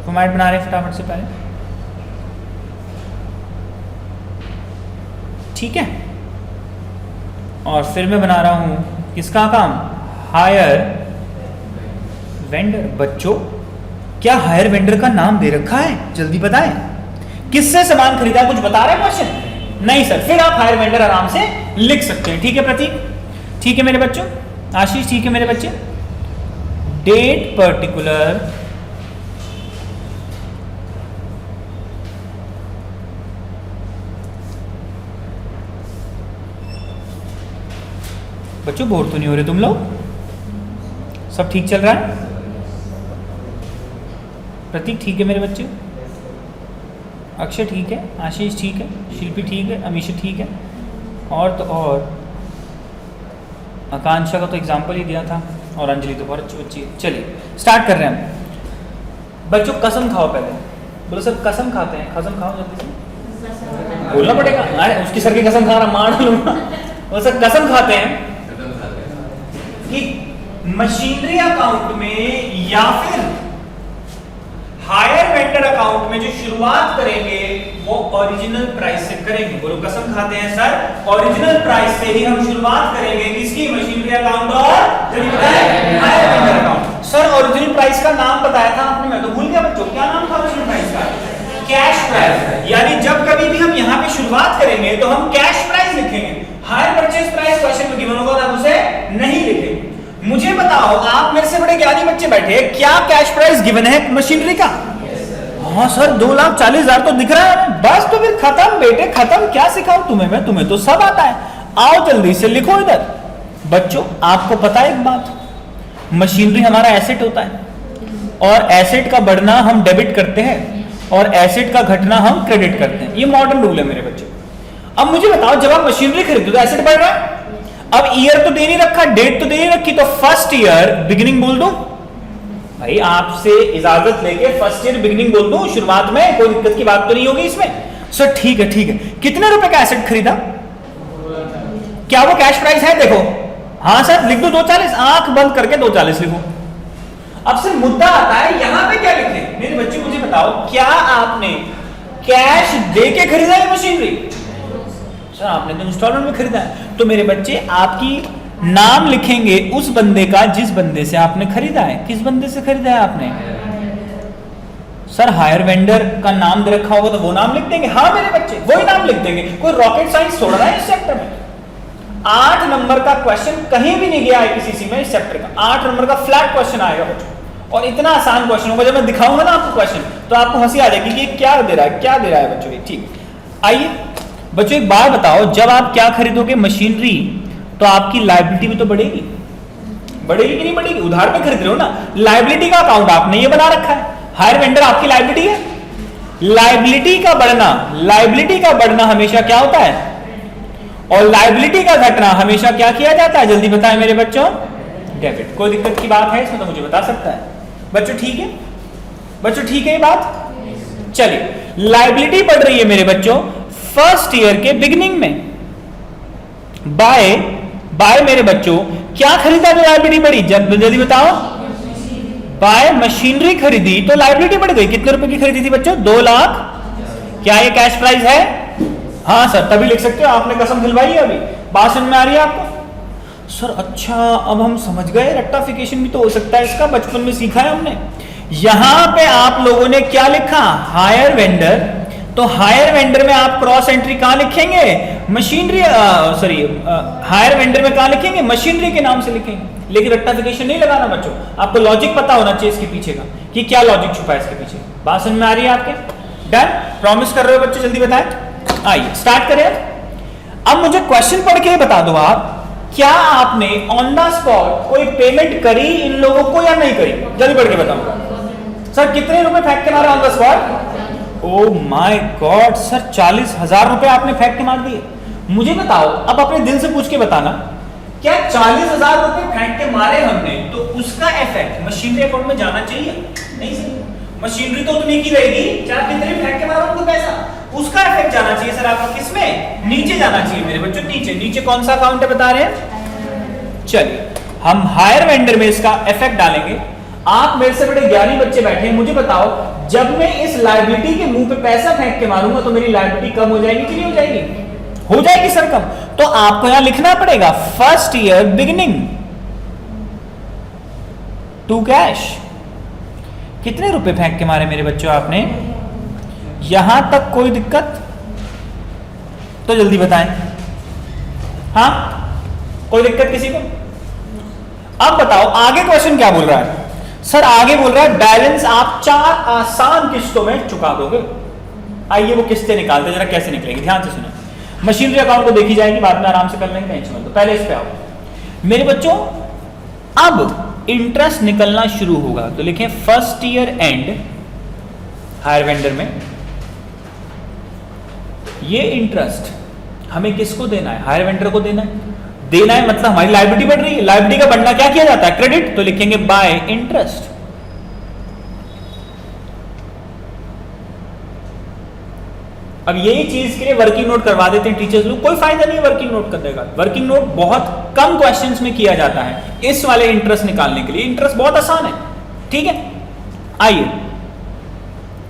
फॉर्मेट बना रहे हैं फटाफट से पहले, ठीक है। और फिर मैं बना रहा हूं किसका काम, हायर वेंडर। बच्चों क्या हायर वेंडर का नाम दे रखा है, जल्दी बताएं। किससे सामान खरीदा, कुछ बता रहे क्वेश्चन नहीं सर, फिर आप हायर वेंडर आराम से लिख सकते हैं, ठीक है प्रतीक, ठीक है मेरे बच्चों। आशीष ठीक है मेरे बच्चे, डेट पर्टिकुलर बच्चों बोर तो नहीं हो रहे तुम लोग? सब ठीक चल रहा है? प्रतीक ठीक है मेरे बच्चे? अक्षय ठीक है, आशीष ठीक है, शिल्पी ठीक है, अमीशा ठीक है, और तो और आकांक्षा का तो एग्जाम्पल ही दिया था, और अंजलि तो बहुत अच्छी बच्ची है। चलिए स्टार्ट कर रहे हैं हम। बच्चों कसम खाओ पहले, बोलो सब कसम खाते हैं, कसम खाओ जल्दी से बोलना पड़ेगा। अरे उसकी सर की कसम खा रहा मार लूंगा। वो सब कसम खाते हैं कि मशीनरी अकाउंट में या फिर हायर वेंडर अकाउंट में जो शुरुआत करेंगे वो ओरिजिनल प्राइस से करेंगे। बोलो कसम खाते हैं सर ओरिजिनल प्राइस से ही हम शुरुआत करेंगे। किसकी? मशीनरी अकाउंट और जल्दी बताएं higher vendor account. Sir original price का नाम बताया था आपने, मैं तो भूल गया बच्चों, क्या नाम था ओरिजिनल प्राइस का? Cash price. यानी जब कभी भी हम यहाँ पे शुरुआत करेंगे तो हम कैश प्राइस लिखेंगे। हायर परचेज प्राइस क्वेश्चन में गिवन होगा तो आप उसे नहीं लिखेंगे। मुझे बताओ, आप मेरे से बड़े ज्ञानी बच्चे बैठे, क्या कैश प्राइस गिवन है मशीनरी का? हाँ सर 2,40,000 तो दिख रहा है। बस तो फिर खत्म बेटे खत्म, क्या सिखाऊं तुम्हें मैं, तुम्हें तो सब आता है। आओ जल्दी से लिखो इधर। बच्चों आपको पता है एक बात, मशीनरी हमारा एसेट होता है, और एसेट का बढ़ना हम डेबिट करते हैं और एसेट का घटना हम क्रेडिट करते हैं। ये मॉडर्न रूल है मेरे बच्चे। अब मुझे बताओ, जब आप मशीनरी खरीदते हो तो एसेट बढ़ रहा है। अब ईयर तो दे नहीं रखा, डेट तो दे नहीं रखी, तो फर्स्ट ईयर बिगिनिंग बोल दो। भाई आपसे इजाजत लेके फर्स्ट ईयर बिगिनिंग बोल दो शुरुआत में, कोई दिक्कत की बात तो नहीं होगी इसमें। सर ठीक है ठीक है। कितने रुपए का एसेट खरीदा? क्या वो कैश प्राइस है? देखो हाँ सर लिख दो 2,40, आंख बंद करके 2,40 लिखो। अब से मुद्दा आता है यहां पे क्या लिखे? मेरे बच्चे मुझे बताओ, क्या आपने कैश दे के खरीदा है मशीनरी? सर आपने तो इंस्टॉलमेंट में खरीदा है। तो मेरे बच्चे आपकी नाम लिखेंगे उस बंदे का जिस बंदे से आपने खरीदा है। किस बंदे से खरीदा है आपने? सर हायर वेंडर का नाम दे रखा होगा तो वो नाम लिख देंगे। हाँ मेरे बच्चे वही नाम लिख देंगे, कोई रॉकेट साइंस थोड़ा है इस चैप्टर में। 8 नंबर का क्वेश्चन कहीं भी नहीं गया IPCC में इस चैप्टर का। 8 नंबर का फ्लैट क्वेश्चन आएगा बच्चों, और इतना आसान क्वेश्चन होगा। जब मैं दिखाऊंगा ना आपको क्वेश्चन तो आपको हंसी आ जाएगी कि क्या दे रहा है, क्या दे रहा है बच्चों। ठीक आइए बच्चों एक बात बताओ, जब आप क्या खरीदोगे मशीनरी तो आपकी लायबिलिटी भी तो बढ़ेगी, बढ़ेगी कि नहीं बढ़ेगी? उधार पे खरीद रहे हो ना, लायबिलिटी का अकाउंट आपने ये बना रखा है। हायर वेंडर आपकी लायबिलिटी है। लायबिलिटी का बढ़ना हमेशा क्या होता है, और लायबिलिटी का घटना हमेशा क्या किया जाता है? जल्दी बताएं मेरे बच्चों, डेबिट। कोई दिक्कत की बात है इसमें तो मुझे बता सकता है बच्चों। ठीक है बच्चों, ठीक है ये बात। चलिए लायबिलिटी बढ़ रही है मेरे बच्चों फर्स्ट ईयर के बिगिनिंग में। बाय मेरे बच्चों क्या खरीदा तो लायबिलिटी बढ़ी? जल्दी बताओ। बाय मशीनरी खरीदी तो लायबिलिटी बढ़ गई। कितने रुपए की खरीदी थी बच्चों? 2 लाख। क्या ये कैश प्राइस है? हाँ सर तभी लिख सकते हो, आपने कसम खिलवाई है अभी। बात समझ में आ रही है आपको? सर अच्छा अब हम समझ गए, रेक्टिफिकेशन भी तो हो सकता है इसका, बचपन में सीखा है हमने। यहां पे आप लोगों ने क्या लिखा? Higher vendor. तो हायर वेंडर में आप क्रॉस एंट्री कहां लिखेंगे? मशीनरी हायर वेंडर में कहां लिखेंगे? मशीनरी के नाम से लिखेंगे। लेकिन रेक्टिफिकेशन नहीं लगाना बच्चों, आपको लॉजिक पता होना चाहिए इसके पीछे का, कि क्या लॉजिक छुपा है इसके पीछे। बात समझ में आ रही है आपके? डन? प्रॉमिस कर रहे हो बच्चों? जल्दी बताएं। आइए स्टार्ट करें। अब मुझे क्वेश्चन पढ़ के बता दो आप, क्या आपने ऑन द स्पॉट कोई पेमेंट करी इन लोगों को या नहीं करी? जल्दी पढ़ के बताओ। सर कितने रुपए फेंक के मारा on the spot? Oh my god sir 40,000 रुपए आपने फेंक के मार दिए। मुझे बताओ, अब अपने दिल से पूछ के बताना, क्या 40,000 रुपए फेंक के मारे हमने तो उसका इफेक्ट मशीनरी अकाउंट में जाना चाहिए? नहीं सर, मशीनरी तो उतनी की रहेगी चाहे कितने फेंक के मारो उनको पैसा, उसका इफेक्ट जाना चाहिए सर आपका किसमें? नीचे जाना चाहिए मेरे बच्चों, नीचे। नीचे कौन सा अकाउंट है बता रहे हैं? चलिए हम हायर वेंडर में इसका इफेक्ट डालेंगे। आप मेरे से बड़े ज्ञानी बच्चे बैठे हैं, मुझे बताओ जब मैं इस लायबिलिटी के मुंह पे पैसा फेंक के मारूंगा तो मेरी लायबिलिटी कम हो जाएगी कि नहीं हो जाएगी? हो जाएगी सर कम। तो आपको यहां लिखना पड़ेगा first year beginning to cash. कितने रुपए फेंक के मारे मेरे बच्चों आपने? यहां तक कोई दिक्कत? तो जल्दी बताएं। हाँ कोई दिक्कत किसी को? अब बताओ आगे क्वेश्चन क्या बोल रहा है। सर आगे बोल रहा है बैलेंस आप 4 आसान किस्तों में चुका दोगे। आइए वो किस्तें निकालते जरा कैसे निकलेगी, ध्यान से सुनो। मशीनरी अकाउंट को देखी जाएगी, बाद में आराम से कर लेंगे, टेंशन मत लो। पहले इस पे आओ मेरे बच्चों। अब इंटरेस्ट निकलना शुरू होगा तो लिखें first year and higher vendor में ये इंटरेस्ट हमें किसको देना है, हायर वेंडर को देना है। देना है मतलब हमारी लायबिलिटी बढ़ रही है, लायबिलिटी का बढ़ना क्या किया जाता है, क्रेडिट, तो लिखेंगे बाय इंटरेस्ट। अब यही चीज के लिए वर्किंग नोट करवा देते हैं टीचर्स लोग, कोई फायदा नहीं है वर्किंग नोट करने का। वर्किंग नोट बहुत कम क्वेश्चंस में किया जाता है इस वाले इंटरेस्ट निकालने के लिए। इंटरेस्ट बहुत आसान है, ठीक है। आइए,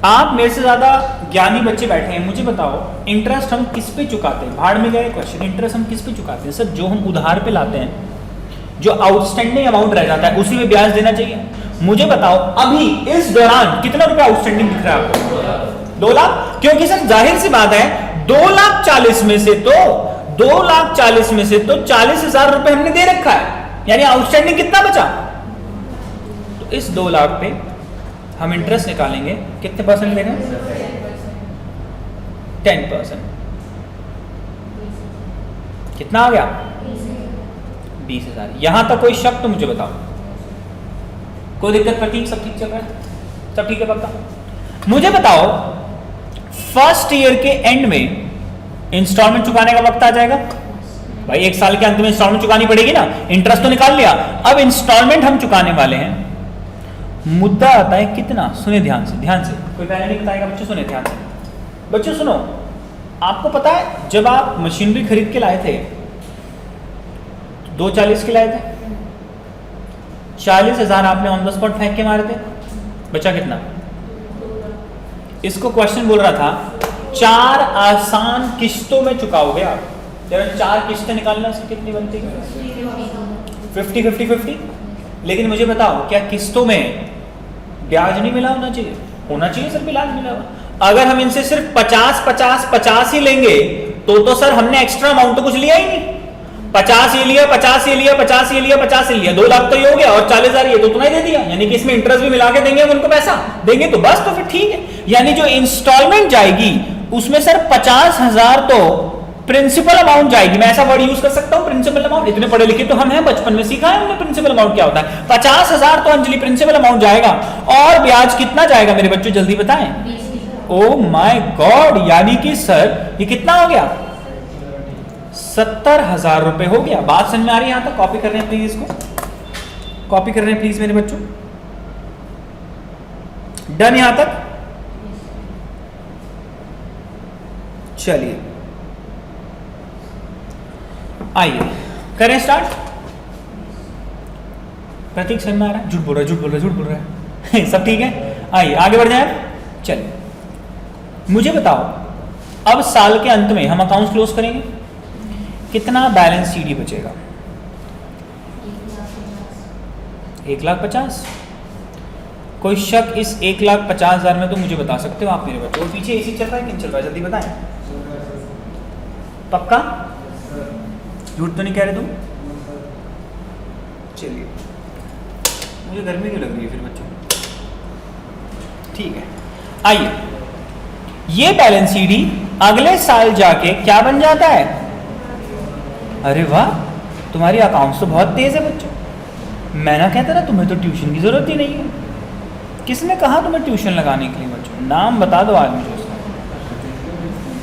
आप मेरे से ज्यादा ज्ञानी बच्चे बैठे हैं, मुझे बताओ इंटरेस्ट हम किस पे चुकाते हैं। भाड़ में गए क्वेश्चन, इंटरेस्ट हम किस पे चुकाते हैं। सर जो हम उधार पे लाते हैं, जो आउटस्टैंडिंग अमाउंट रह जाता है उसी में ब्याज देना चाहिए। मुझे बताओ अभी इस दौरान कितना रुपया आउटस्टैंडिंग दिख रहा है आपको, 2 लाख। क्योंकि सर जाहिर सी बात है 2,40,000 में से तो 2,40,000 में से तो 40,000 रुपए हमने दे रखा है, यानी आउटस्टैंडिंग कितना बचा। तो इस 2 लाख पे हम इंटरेस्ट निकालेंगे, कितने परसेंट लेंगे, 10%। कितना आ गया, 20,000। यहां तक कोई शक तो मुझे बताओ, कोई दिक्कत प्रतीक, सब ठीक चल रहा है, सब ठीक है पक्का। मुझे बताओ फर्स्ट ईयर के एंड में इंस्टॉलमेंट चुकाने का वक्त आ जाएगा भाई, 1 साल के अंत में इंस्टॉलमेंट चुकानी पड़ेगी ना। इंटरेस्ट तो निकाल लिया, अब इंस्टॉलमेंट हम चुकाने वाले हैं। मुद्दा आता है कितना, सुने ध्यान से, ध्यान से, कोई पहले नहीं बताएगा बच्चों, सुने ध्यान से। बच्चों सुनो, आपको पता है जब आप मशीनरी खरीद के लाए थे 2,40,000 के लाए थे, 40,000 आपने ऑन द स्पॉट फेंक के मारे थे, बचा कितना। इसको क्वेश्चन बोल रहा था 4 आसान किस्तों में चुकाओगे आप। जरा 4 किस्तें निकालना, उसकी कितनी बनती है, 50-50-50। लेकिन मुझे बताओ क्या किस्तों में ब्याज नहीं मिला होना चाहिए, होना चाहिए सर ब्याज मिला हुआ। अगर हम इनसे सिर्फ 50-50-50 ही लेंगे तो सर हमने एक्स्ट्रा अमाउंट तो कुछ लिया ही नहीं। 50 ये लिया, 50 ये लिया, 50 ये लिया, 50 ये लिया, 2 लाख तो ये हो गया, और 40,000 ये तो तुम्हें दे दिया, यानी कि इसमें इंटरेस्ट भी मिला के देंगे हम उनको, पैसा देंगे तो बस, तो फिर ठीक है। यानी जो इंस्टॉलमेंट जाएगी उसमें सर 50,000 तो प्रिंसिपल अमाउंट जाएगी। मैं ऐसा वर्ड यूज कर सकता हूं, प्रिंसिपल अमाउंट। इतने पढ़े लिखे तो हम हैं, बचपन में सीखा है हमने प्रिंसिपल अमाउंट क्या होता है। 50,000 तो अंजलि प्रिंसिपल अमाउंट जाएगा, और ब्याज कितना जाएगा मेरे बच्चों जल्दी बताएं। ओ माय गॉड, यानी कि सर ये कितना हो गया, 70,000 रुपए हो गया। बात समझ में आ रही है यहां तक, कॉपी कर रहे हैं प्लीज, इसको कॉपी कर रहे हैं प्लीज मेरे बच्चों, डन यहां तक। चलिए आइए करें स्टार्ट। प्रतीक समझ में आ रहा है, झूठ बोल रहा है, झूठ बोल रहा है, झूठ बोल रहा है सब ठीक है। आइए आगे बढ़ जाए। चलिए मुझे बताओ अब साल के अंत में हम अकाउंट्स क्लोज करेंगे, कितना बैलेंस सीडी बचेगा, 1,50,000। कोई शक इस 1,50,000 में तो मुझे बता सकते हो आप मेरे बच्चों। पीछे एसी चल रहा है कि नहीं चल रहा है, जल्दी बताएं। पक्का झूठ तो नहीं कह रहे तुम। चलिए मुझे गर्मी क्यों लग रही है फिर बच्चों, ठीक है। आइए, ये बैलेंस सीडी अगले साल जाके क्या बन जाता है। अरे वाह, तुम्हारी अकाउंट्स तो बहुत तेज है बच्चों। मैं ना कहता ना तुम्हें तो ट्यूशन की जरूरत ही नहीं है। किसने कहा तुम्हें ट्यूशन लगाने के लिए बच्चों, नाम बता दो आज मुझे उसका।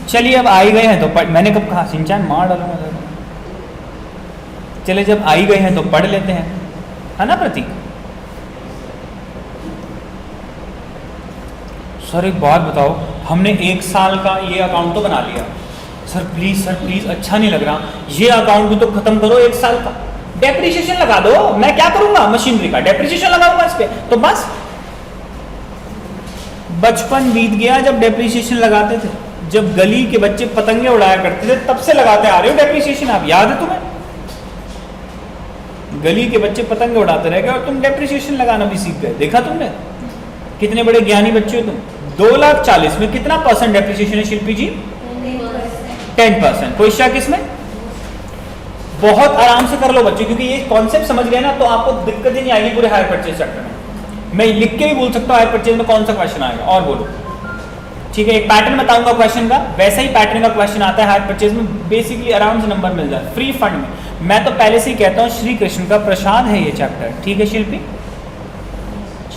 चलिए अब आ ही गए हैं तो पढ़, मैंने कब कहा सिंचान मार डालूंगा। चले जब आ ही गए हैं तो पढ़ लेते हैं, है ना प्रतीक। सर एक बात बताओ, हमने 1 साल का ये अकाउंट तो बना लिया। सर प्लीज अच्छा नहीं लग रहा, ये अकाउंट भी तो खत्म करो 1 साल का। डेप्रिसिएशन लगा दो, मैं क्या करूंगा, मशीनरी का डेप्रिसिएशन लगाऊंगा इस पे, तो बस। बचपन बीत गया जब डेप्रिसिएशन लगाते थे, जब गली के बच्चे पतंगे उड़ाया करते थे तब से लगाते आ रहे हो डेप्रिसिएशन। आप याद है तुम्हें, गली के बच्चे पतंगे उड़ाते रह गए और तुम डेप्रिसिएशन लगाना भी सीख गए। देखा तुमने, कितने बड़े ज्ञानी बच्चे हो तुम। 2,40,000 में कितना परसेंट डेप्रिसिएशन है शिल्पी जी, 10%। कोई शक इसमें, बहुत आराम से कर लो बच्चे, क्योंकि ये कॉन्सेप्ट समझ गए ना तो आपको दिक्कत ही नहीं आएगी पूरे हायर परचेज चैप्टर में। मैं लिख के भी बोल सकता हूँ हायर परचेज में कौन सा क्वेश्चन आएगा, और बोलो। ठीक है, एक पैटर्न बताऊंगा क्वेश्चन का, वैसा ही पैटर्न का क्वेश्चन आता है हायर परचेज में, बेसिकली आराम से नंबर मिल जाए फ्री फंड में। मैं तो पहले से ही कहता हूँ श्री कृष्ण का प्रसाद है ये चैप्टर। ठीक है शिल्पी,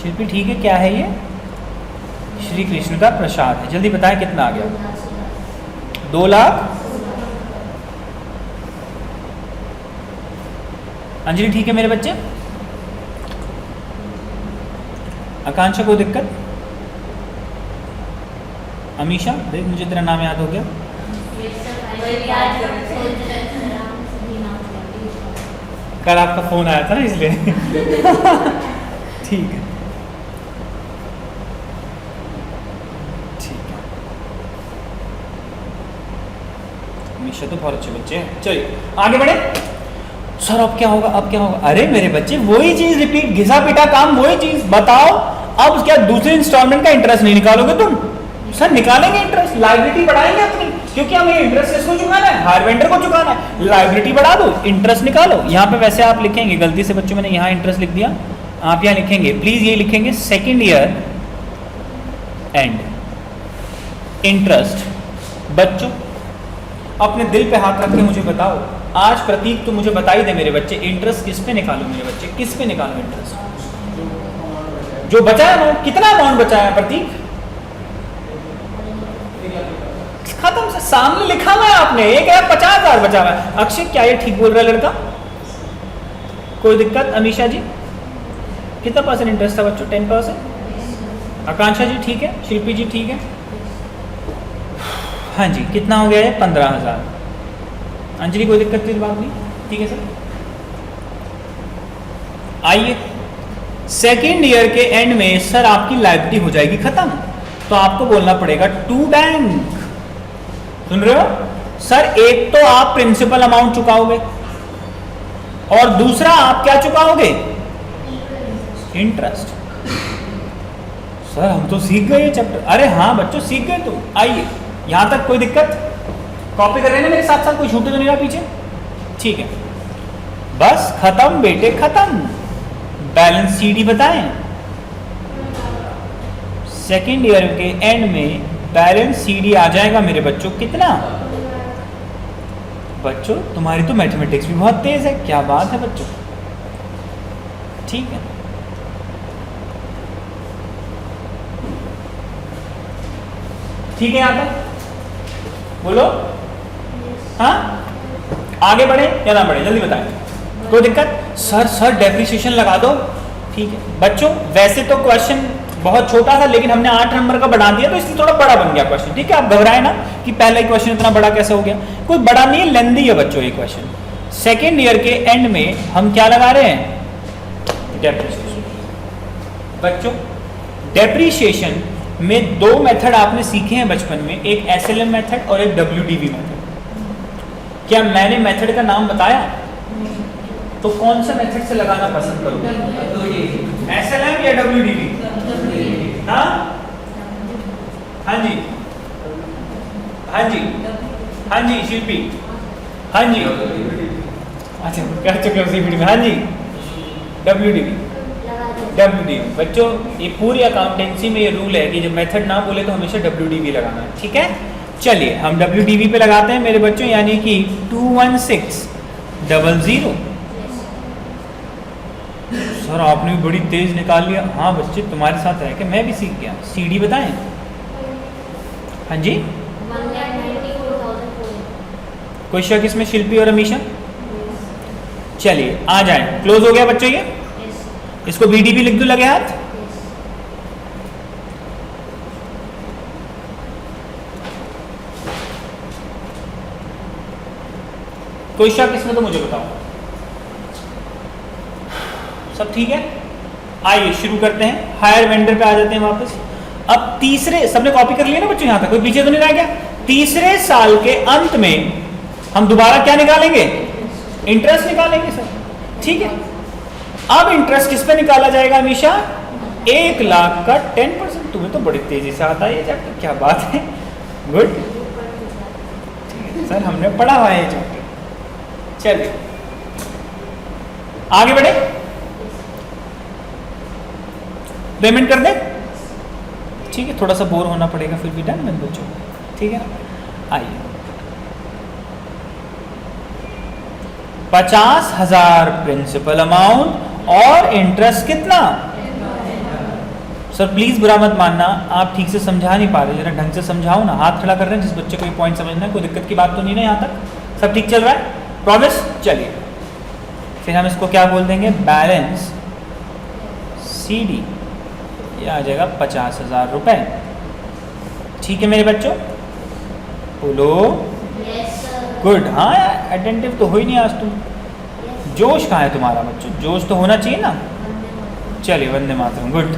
शिल्पी ठीक है, क्या है ये? श्री कृष्ण का प्रसाद है। जल्दी बताएं कितना आ गया? 2 लाख। अंजलि ठीक है मेरे बच्चे? आकांक्षा को दिक्कत? अमीशा देख मुझे तेरा नाम याद हो गया। कल आपका फोन आया था ना इसलिए ठीक है ठीक है। अमीशा तो बहुत अच्छे बच्चे हैं। चलिए आगे बढ़े। सर अब क्या होगा, अब क्या होगा? अरे मेरे बच्चे वही चीज रिपीट, घिसा पिटा काम, वही चीज बताओ। अब क्या दूसरे इंस्टॉलमेंट का इंटरेस्ट नहीं निकालोगे तुम? सर निकालेंगे इंटरेस्ट, लायबिलिटी बढ़ाएंगे अपनी, क्योंकि हमें इंटरेस्ट किसको चुकाना है? हायर वेंडर को चुकाना है। लायबिलिटी बढ़ा दो, इंटरेस्ट निकालो। यहाँ पे वैसे आप लिखेंगे, गलती से बच्चों मैंने यहाँ इंटरेस्ट लिख दिया, आप यहाँ लिखेंगे प्लीज, ये लिखेंगे सेकेंड ईयर एंड इंटरेस्ट। बच्चों अपने दिल पे हाथ रख के मुझे बताओ, आज प्रतीक तो मुझे बता ही दे मेरे बच्चे, इंटरेस्ट किस पे निकालो मेरे बच्चे, किस पे निकालो इंटरेस्ट? जो बचाया अमाउंट, कितना अमाउंट बचाया प्रतीक? खत्म से सामने लिखा हुआ है आपने, 1,50,000 बचा हुआ है। अक्षय क्या ये ठीक बोल रहा है लड़का? कोई दिक्कत? अमीशा जी कितना % इंटरेस्ट था बच्चों? 10%। आकांक्षा जी ठीक है, शिल्पी जी ठीक है, हाँ जी कितना हो गया है? 15,000। अंजलि कोई दिक्कत की बात नहीं, ठीक है सर। आइए सेकेंड ईयर के एंड में सर आपकी लायबिलिटी हो जाएगी खत्म, तो आपको बोलना पड़ेगा टू बैंक। सुन रहे हो सर? एक तो आप प्रिंसिपल अमाउंट चुकाओगे और दूसरा आप क्या चुकाओगे? इंटरेस्ट। सर हम तो सीख गए ये चैप्टर। अरे हाँ बच्चों सीख गए तुम। आइए यहां तक कोई दिक्कत? कॉपी कर रहे हैं ना मेरे साथ साथ? कोई छूटे तो नहीं रहा पीछे? ठीक है, बस खत्म बेटे खत्म। बैलेंस सीडी बताएं। सेकेंड ईयर के एंड में बैलेंस सीडी आ जाएगा मेरे बच्चों, कितना? बच्चों तुम्हारी तो मैथमेटिक्स भी बहुत तेज है, क्या बात है बच्चों। ठीक है, ठीक है, यहां तक बोलो। हाँ आगे बढ़े या ना बढ़े? जल्दी बताएं। कोई दिक्कत? सर डेप्रिसिएशन लगा दो। ठीक है बच्चों, वैसे तो क्वेश्चन बहुत छोटा था लेकिन हमने 8 नंबर का बढ़ा दिया तो इसलिए थोड़ा बड़ा बन गया क्वेश्चन। ठीक है, आप घबराए ना कि पहला ही क्वेश्चन इतना बड़ा कैसे हो गया। कोई बड़ा नहीं है, लेंदी है बच्चों ये क्वेश्चन। सेकेंड ईयर के एंड में हम क्या लगा रहे हैं? डेप्रिसिएशन। बच्चों डेप्रिसिएशन में 2 मेथड आपने सीखे हैं बचपन में, एक SLM मेथड और एक WDV मेथड। क्या मैंने मेथड का नाम बताया? तो कौन सा मेथड से लगाना पसंद करोगे? SLM या WDV? हाँ हाँ जी, हाँ जी, हाँ जी शिल्पी, हाँ जी, अच्छा कर चुके उसी वीडियो में। हाँ जी WDV। बच्चों ये पूरी अकाउंटेंसी में ये रूल है कि जब मेथड ना बोले तो हमेशा WDV लगाना है। ठीक है, चलिए हम WDV पे लगाते हैं मेरे बच्चों, यानी कि 21600। सर आपने भी बड़ी तेज निकाल लिया। हाँ बच्चे तुम्हारे साथ रह के मैं भी सीख गया। CD बताएं। हाँ जी, कोई शक इसमें? शिल्पी और अमीशा चलिए आ जाएं। क्लोज हो गया बच्चों ये। इसको BDV लिख दो लगे हाथ। कोई शक इसमें तो मुझे बताओ। सब ठीक है? आइए शुरू करते हैं। हायर वेंडर पे आ जाते हैं वापस। अब तीसरे, सबने कॉपी कर लिया ना बच्चों? यहां तक कोई पीछे तो नहीं रह गया? तीसरे साल के अंत में हम दोबारा क्या निकालेंगे? इंटरेस्ट निकालेंगे सर। ठीक है, अब इंटरेस्ट किस पे निकाला जाएगा हमेशा? 1 लाख का 10%। तुम्हें तो बड़ी तेजी से आता है ये चैप्टर, क्या बात है, गुड। सर हमने पढ़ा हुआ है ये चैप्टर। चलिए आगे बढ़े। पेमेंट कर दे, ठीक है, थोड़ा सा बोर होना पड़ेगा फिर भी डन बच्चों, ठीक है ना। आइए 50,000 प्रिंसिपल अमाउंट और इंटरेस्ट कितना। सर प्लीज बुरा मत मानना, आप ठीक से समझा नहीं पा रहे, जरा ढंग से समझाओ ना। हाथ खड़ा कर रहे हैं जिस बच्चे को ये पॉइंट समझना है, कोई दिक्कत की बात तो नहीं ना, यहाँ तक सब ठीक चल रहा है, प्रॉमिस। चलिए फिर हम इसको क्या बोल देंगे, बैलेंस CD, ये आ जाएगा 50,000 रुपए, ठीक है मेरे बच्चों, बोलो गुड। हाँ अटेंटिव तो हो ही नहीं आज तुम, जोश कहाँ है तुम्हारा बच्चों, जोश तो होना चाहिए ना। चलिए वंदे मातरम, गुड।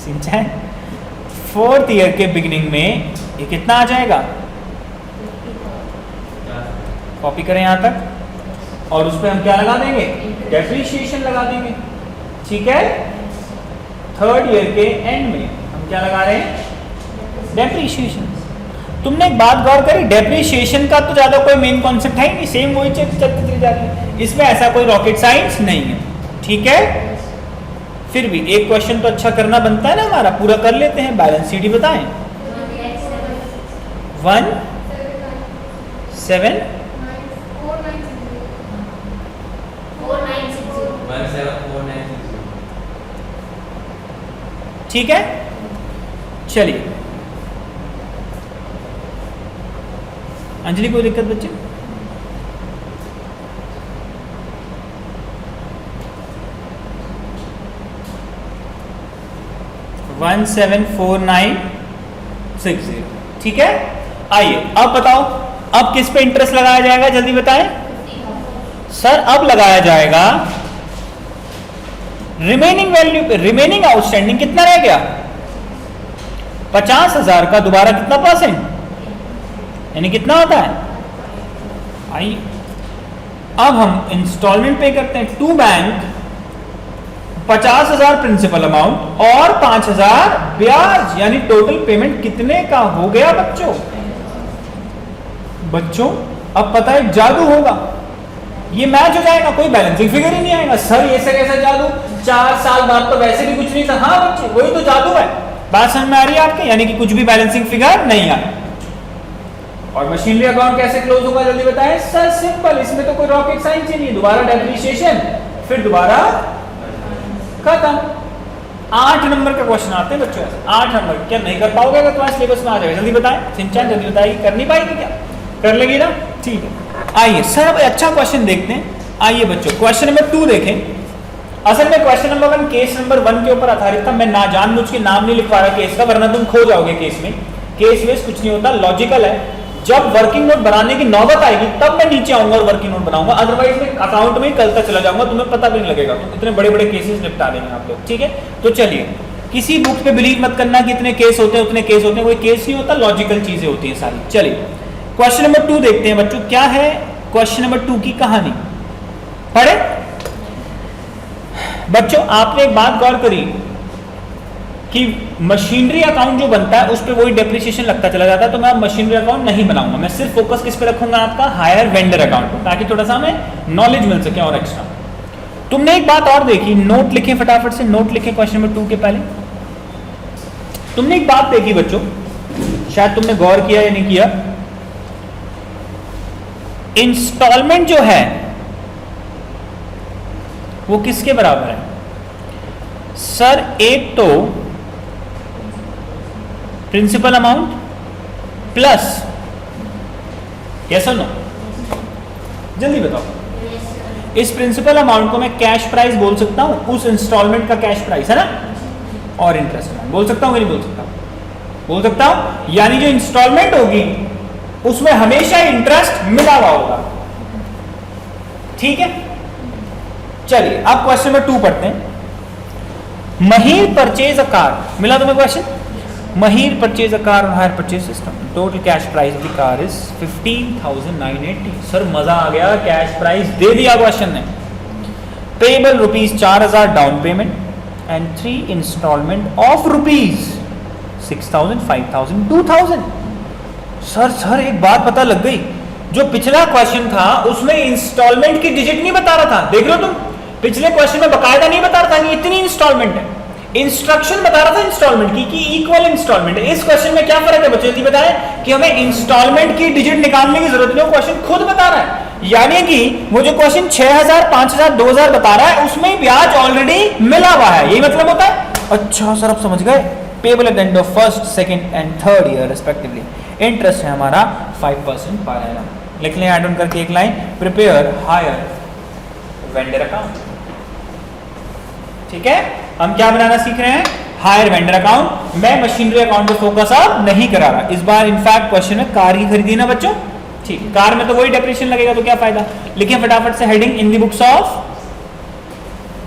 सिंचन 4th ईयर के बिगिनिंग में ये कितना आ जाएगा, कॉपी करें यहाँ तक, और उस पर हम क्या लगा देंगे, डेप्रिसिएशन लगा देंगे, ठीक है। 3rd ईयर के एंड में हम क्या लगा रहे हैं, डेप्रिसिएशन। तुमने एक बात गौर करी, डेप्रिसिएशन का तो ज्यादा कोई मेन कॉन्सेप्ट है ही नहीं, सेम वही चलती चली जा रही है, इसमें ऐसा कोई रॉकेट साइंस नहीं है, ठीक है। फिर भी एक क्वेश्चन तो अच्छा करना बनता है ना हमारा, पूरा कर लेते हैं। बैलेंस CD बताएं, 1 7 ठीक है। चलिए अंजलि कोई दिक्कत बच्चे, 174960, ठीक है। आइए अब बताओ, अब किस पे इंटरेस्ट लगाया जाएगा, जल्दी बताएं। सर अब लगाया जाएगा रिमेनिंग वैल्यू पे, रिमेनिंग आउटस्टैंडिंग कितना रह गया, 50,000 का दोबारा कितना परसेंट, यानी कितना होता है। आइए अब हम इंस्टॉलमेंट पे करते हैं, टू बैंक 50,000 प्रिंसिपल अमाउंट और 5,000 ब्याज, यानी टोटल पेमेंट कितने का हो गया बच्चों। बच्चों अब पता है जादू होगा, ये मैच हो जाएगा, कोई बैलेंसिंग फिगर ही नहीं आएगा। सर ये से कैसा जादू, 4 साल बाद तो वैसे भी कुछ नहीं था। हाँ बच्चे वही तो जादू है, बात समझ में आ रही है आपके, यानी कि कुछ भी बैलेंसिंग फिगर नहीं आए। और मशीनरी अकाउंट कैसे क्लोज होगा जल्दी बताएं। सर सिंपल, इसमें तो कोई रॉकेट साइंस ही नहीं, दोबारा डेप्रिसिएशन फिर दोबारा खत्म। 8 नंबर का क्वेश्चन आते हैं बच्चों, 8 नंबर। क्या नहीं कर पाओगे अगर तुम्हारे सिलेबस में आ जाएगा, जल्दी बताएं। सिंचन जल्दी बताइए, कर नहीं पाएगी क्या, कर लेगी ना, ठीक है। आइए सर अब अच्छा क्वेश्चन देखते हैं। आइए बच्चों क्वेश्चन नंबर 2 देखें। असल में क्वेश्चन नंबर 1 केस नंबर 1 के ऊपर आधारित था। मैं ना जानबूझ के नाम नहीं लिखवा रहा केस का, वरना तुम खो जाओगे केस में। केस वेस कुछ नहीं होता, लॉजिकल है। जब वर्किंग नोट बनाने की नौबत आएगी तब मैं नीचे आऊंगा और वर्किंग नोट बनाऊंगा, अदरवाइज मैं अकाउंट में ही कल तक चला जाऊंगा, तुम्हें पता भी नहीं लगेगा। तो इतने बड़े बड़े केसेस निपटा देंगे आप लोग, ठीक है। तो चलिए, किसी बुक पे बिलीव मत करना कि इतने केस होते हैं उतने केस होते हैं, कोई केस नहीं होता, लॉजिकल चीजें होती हैं सारी। चलिए क्वेश्चन नंबर 2 देखते हैं बच्चों, क्या है क्वेश्चन नंबर 2 की कहानी। पढ़े बच्चों, आपने एक बात गौर करी कि मशीनरी अकाउंट जो बनता है उस पर वही डेप्रिसिएशन लगता चला जाता है, तो मैं अब मशीनरी अकाउंट नहीं बनाऊंगा, मैं सिर्फ फोकस किस पे रखूंगा, आपका हायर वेंडर अकाउंट पर, ताकि थोड़ा सा हमें नॉलेज मिल सके और एक्स्ट्रा। तुमने एक बात और देखी, नोट लिखें फटाफट से, नोट लिखें क्वेश्चन नंबर 2 के पहले। तुमने एक बात देखी बच्चों, शायद तुमने गौर किया या नहीं किया, इंस्टॉलमेंट जो है वो किसके बराबर है। सर एक तो प्रिंसिपल अमाउंट प्लस, यस और नो, जल्दी बताओ। इस प्रिंसिपल अमाउंट को मैं कैश प्राइस बोल सकता हूं, उस इंस्टॉलमेंट का कैश प्राइस है ना, और इंटरेस्ट अमाउंट बोल सकता हूं कि नहीं बोल सकता, बोल सकता हूं। यानी जो इंस्टॉलमेंट होगी उसमें हमेशा इंटरेस्ट मिला हुआ होगा, ठीक है। चलिए अब क्वेश्चन नंबर 2 पढ़ते हैं। Mahir purchase a car, मिला तुम्हें question. Mahir purchase a car on hire purchase system. Total cash price of the car is 15,980. Sir मजा आ गया, कैश प्राइस दे दिया क्वेश्चन ने। Payable rupees 4,000 down payment and 3 instalment of rupees 6,000, 5,000, 2,000। Sir एक बात पता लग गई, जो पिछला क्वेश्चन था उसमें इंस्टॉलमेंट की डिजिट नहीं बता रहा था, देख रहे हो तुम, पिछले क्वेश्चन में बकायदा नहीं बता रहा था कि इतनी इंस्टॉलमेंट है, इंस्ट्रक्शन बता रहा था इंस्टॉलमेंट की कि इक्वल इंस्टॉलमेंट है। इस क्वेश्चन में क्या फर्क है बच्चों, जल्दी बताएं कि हमें इंस्टॉलमेंट की डिजिट निकालने की जरूरत नहीं, वो क्वेश्चन खुद बता रहा है। यानी कि वो जो क्वेश्चन 6000, 5000, 2000 बता रहा है उसमें ब्याज ऑलरेडी मिला हुआ है, यही मतलब होता है। अच्छा सर अब समझ गए, payable eight the end of first, second and third year respectively. Interest है हमारा 5% पर एनम। लिख लें ऐड ऑन करके एक line, prepare higher vendor account. ठीक है, हम क्या बनाना सीख रहे हैं, हायर वेंडर अकाउंट। मैं मशीनरी अकाउंट पे फोकस अब नहीं करा रहा इस बार। इनफैक्ट क्वेश्चन में कार ही खरीदी ना बच्चों, ठीक, कार में तो वही डेप्रिसिएशन लगेगा तो क्या फायदा। लिखिए फटाफट से heading in the books of,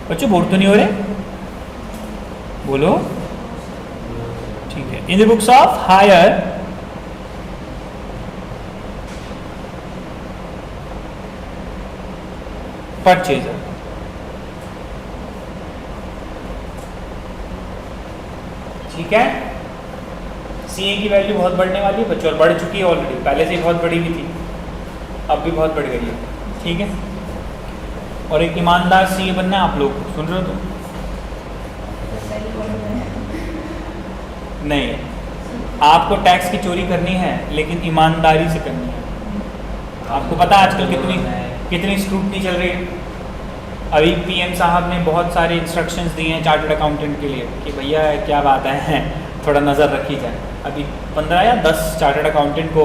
बच्चों बोर तो नहीं हो रहे, बोलो, ठीक है, in the books of hire purchaser. ठीक है, सीए की वैल्यू बहुत बढ़ने वाली है बच्चों, और बढ़ चुकी है ऑलरेडी, पहले से ही बहुत बढ़ी हुई थी, अब भी बहुत बढ़ गई है। ठीक है, और एक ईमानदार सीए बनना है आप लोग, सुन रहे हो तो नहीं, आपको टैक्स की चोरी करनी है लेकिन ईमानदारी से करनी है। आपको पता है आजकल कितनी स्क्रूटनी चल रही है। अभी पीएम साहब ने बहुत सारे इंस्ट्रक्शंस दिए हैं चार्टर्ड अकाउंटेंट के लिए कि भैया क्या बात है थोड़ा नज़र रखी जाए। अभी 15 या 10 चार्टर्ड अकाउंटेंट को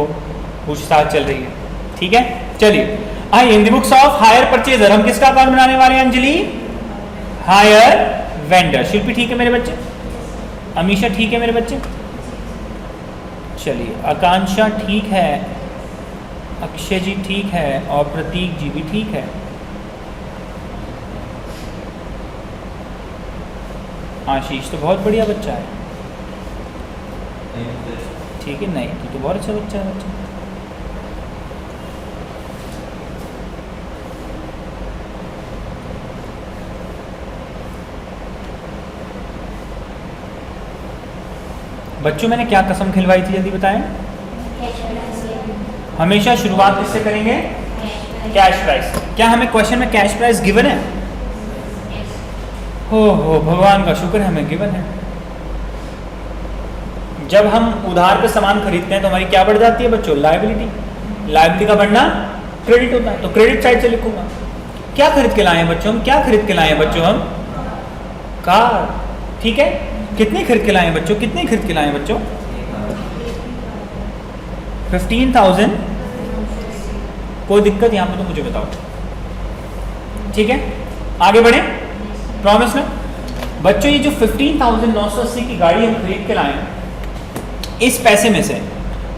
पूछताछ चल रही है। ठीक है, चलिए आइए in the books of hire purchaser हम किसका अकाउंट बनाने वाले हैं अंजलि, हायर वेंडर। शिल्पी ठीक है मेरे बच्चे, अमीशा ठीक है मेरे बच्चे, चलिए आकांक्षा ठीक है, अक्षय जी ठीक है और प्रतीक जी भी ठीक है। आशीष तो बहुत बढ़िया बच्चा है, ठीक है, नहीं तो बहुत अच्छा बच्चा है बच्चा। बच्चों मैंने क्या कसम खिलवाई थी जल्दी बताएं। हमेशा शुरुआत किससे करेंगे, कैश प्राइस। क्या हमें क्वेश्चन में कैश प्राइस गिवन है? हो भगवान का शुक्र है हमें गिवन है। जब हम उधार पे सामान खरीदते हैं तो हमारी क्या बढ़ जाती है बच्चों, लायबिलिटी। लायबिलिटी का बढ़ना क्रेडिट होता है, तो क्रेडिट साइड से लिखूंगा। क्या खरीद के लाए हैं बच्चों हम, क्या खरीद के लाए हैं बच्चों हम, कार। ठीक है, कितनी खरीद के लाए हैं बच्चों, कितनी खरीद के लाए हैं बच्चों, 15,000। कोई दिक्कत यहाँ पे तो मुझे बताओ। ठीक है, आगे बढ़े, प्रॉमिस में बच्चों ये जो 15,980 की गाड़ी हम खरीद के लाए हैं, इस पैसे में से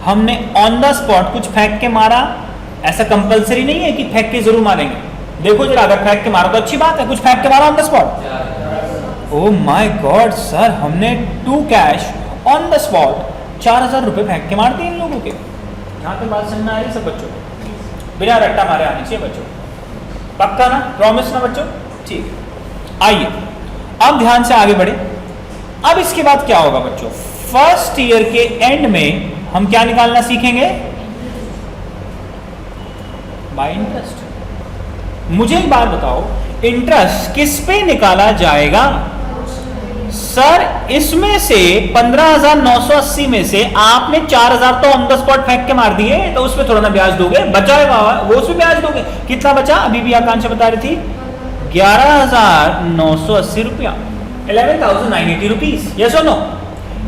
हमने ऑन द स्पॉट कुछ फेंक के मारा, ऐसा कंपलसरी नहीं है कि फेंक के जरूर मारेंगे। देखो जरा, अगर फेंक के मारा तो अच्छी बात है, कुछ फेंक के मारा on the spot. Oh my god sir, हमने to cash on the spot 4,000 रुपये फेंक के मार दिए इन लोगों के। यहाँ पे बात समझ में आ रही सब बच्चों, बिना रट्टा मारे आनी चाहिए बच्चों, पक्का ना, प्रॉमिस ना बच्चों। ठीक, आइए अब ध्यान से आगे बढ़े। अब इसके बाद क्या होगा बच्चों, फर्स्ट ईयर के एंड में हम क्या निकालना सीखेंगे, बाय इंटरेस्ट। मुझे एक बात बताओ, इंटरेस्ट किस पे निकाला जाएगा सर? इसमें से 15,980 में से आपने 4,000 तो ऑन द स्पॉट फेंक के मार दिए, तो उसमें थोड़ा ना ब्याज दोगे, बचा है वो उसमें ब्याज दोगे। कितना बचा, अभी भी आकांक्षा बता रही थी, 11,980 रुपया, 11,980 रुपीज। यस और नो?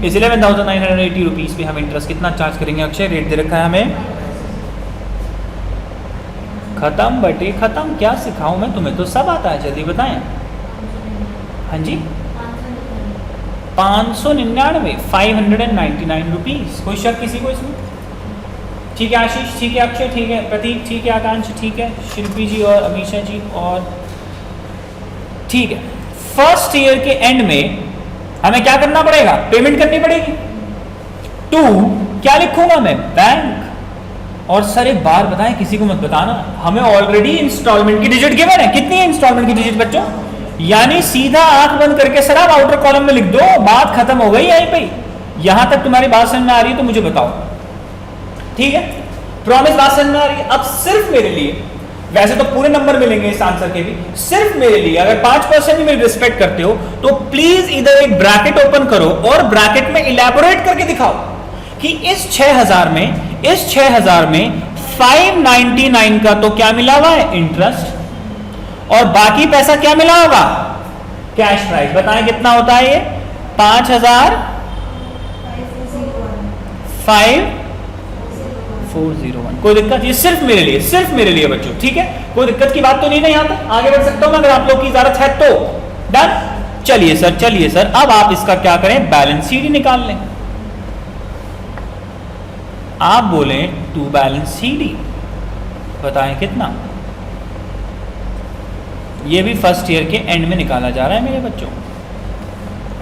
इस 11,980 रुपीज पे हम इंटरेस्ट कितना चार्ज करेंगे? अक्षय रेट दे रखा है हमें, खत्म बटे खत्म। क्या सिखाऊं मैं तुम्हें, तो सब आता है, जल्दी बताएं। हाँ जी, 599, 599 रुपीज। कोई शक किसी को इसमें? ठीक है आशीष, ठीक है अक्षय, ठीक है प्रतीक, ठीक है आकांक्षा, ठीक है शिल्पी जी और अमीशा जी, और ठीक है। फर्स्ट ईयर के एंड में हमें क्या करना पड़ेगा, पेमेंट करनी पड़ेगी। टू क्या लिखूंगा मैं, बैंक। और सर एक बार बताएं, किसी को मत बताना, हमें ऑलरेडी इंस्टॉलमेंट की डिजिट गिवन है। कितनी है इंस्टॉलमेंट की डिजिट बच्चों? यानी सीधा आंख बंद करके सर आप आउटर कॉलम में लिख दो, बात खत्म हो गई यहीं पे। यहां तक तुम्हारी बात समझ में आ रही है तो मुझे बताओ, ठीक है? प्रॉमिस बात समझ में आ रही है? अब सिर्फ मेरे लिए वैसे तो पूरे नंबर मिलेंगे इस आंसर के भी, सिर्फ मेरे लिए अगर 5% भी मेरी रिस्पेक्ट करते हो तो प्लीज इधर एक ब्रैकेट ओपन करो और ब्रैकेट में इलैबोरेट करके दिखाओ कि इस 6000 में 599 का तो क्या मिला हुआ है, इंटरेस्ट, और बाकी पैसा क्या मिला होगा, कैश प्राइस। बताएं कितना होता है ये, 5,401। कोई दिक्कत, ये सिर्फ मेरे लिए बच्चों, ठीक है, कोई दिक्कत की बात तो नहीं ना, यहां तक आगे बढ़ सकता हूं अगर आप लोग की इजाजत है तो। डन। चलिए सर, अब आप इसका क्या करें, बैलेंस शीट ही निकाल लें। आप बोले टू बैलेंस शीट, बताएं कितना। ये भी फर्स्ट ईयर के एंड में निकाला जा रहा है मेरे बच्चों,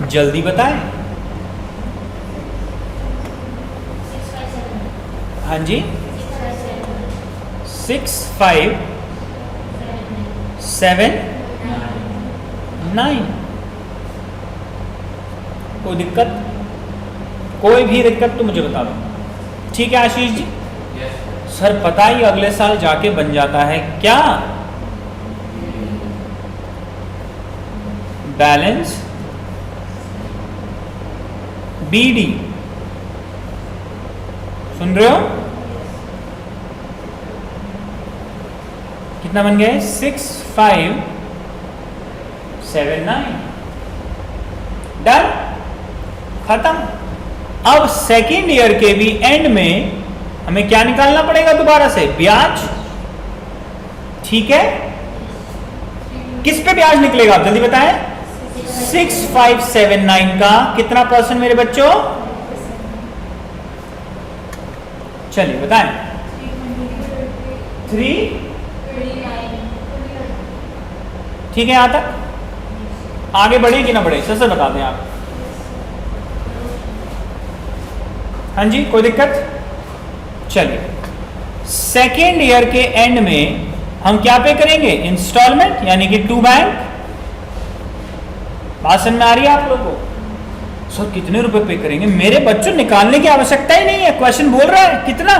जल्दी बताएं। हाँ जी, 6579। कोई दिक्कत, कोई भी दिक्कत तो मुझे बता दो, ठीक है आशीष जी। सर पता ही अगले साल जाके बन जाता है क्या, बैलेंस बीडी, सुन रहे हो, कितना बन गया है, 6579। डन, खत्म। अब सेकेंड ईयर के भी एंड में हमें क्या निकालना पड़ेगा दोबारा से, ब्याज, ठीक है। किस पे ब्याज निकलेगा आप जल्दी बताएं, 6579 का कितना परसेंट मेरे बच्चों, चलिए बताएं, 3, ठीक है। यहां तक आगे बढ़े कि ना बढ़े, सर बता दें आप। हाँ जी, कोई दिक्कत। चलिए सेकेंड ईयर के एंड में हम क्या पे करेंगे, इंस्टॉलमेंट, यानी कि टू बैंक। बात समझ में आ रही है आप लोगों को। सर कितने रुपए पे करेंगे, मेरे बच्चों निकालने की आवश्यकता ही नहीं है, क्वेश्चन बोल रहा है कितना,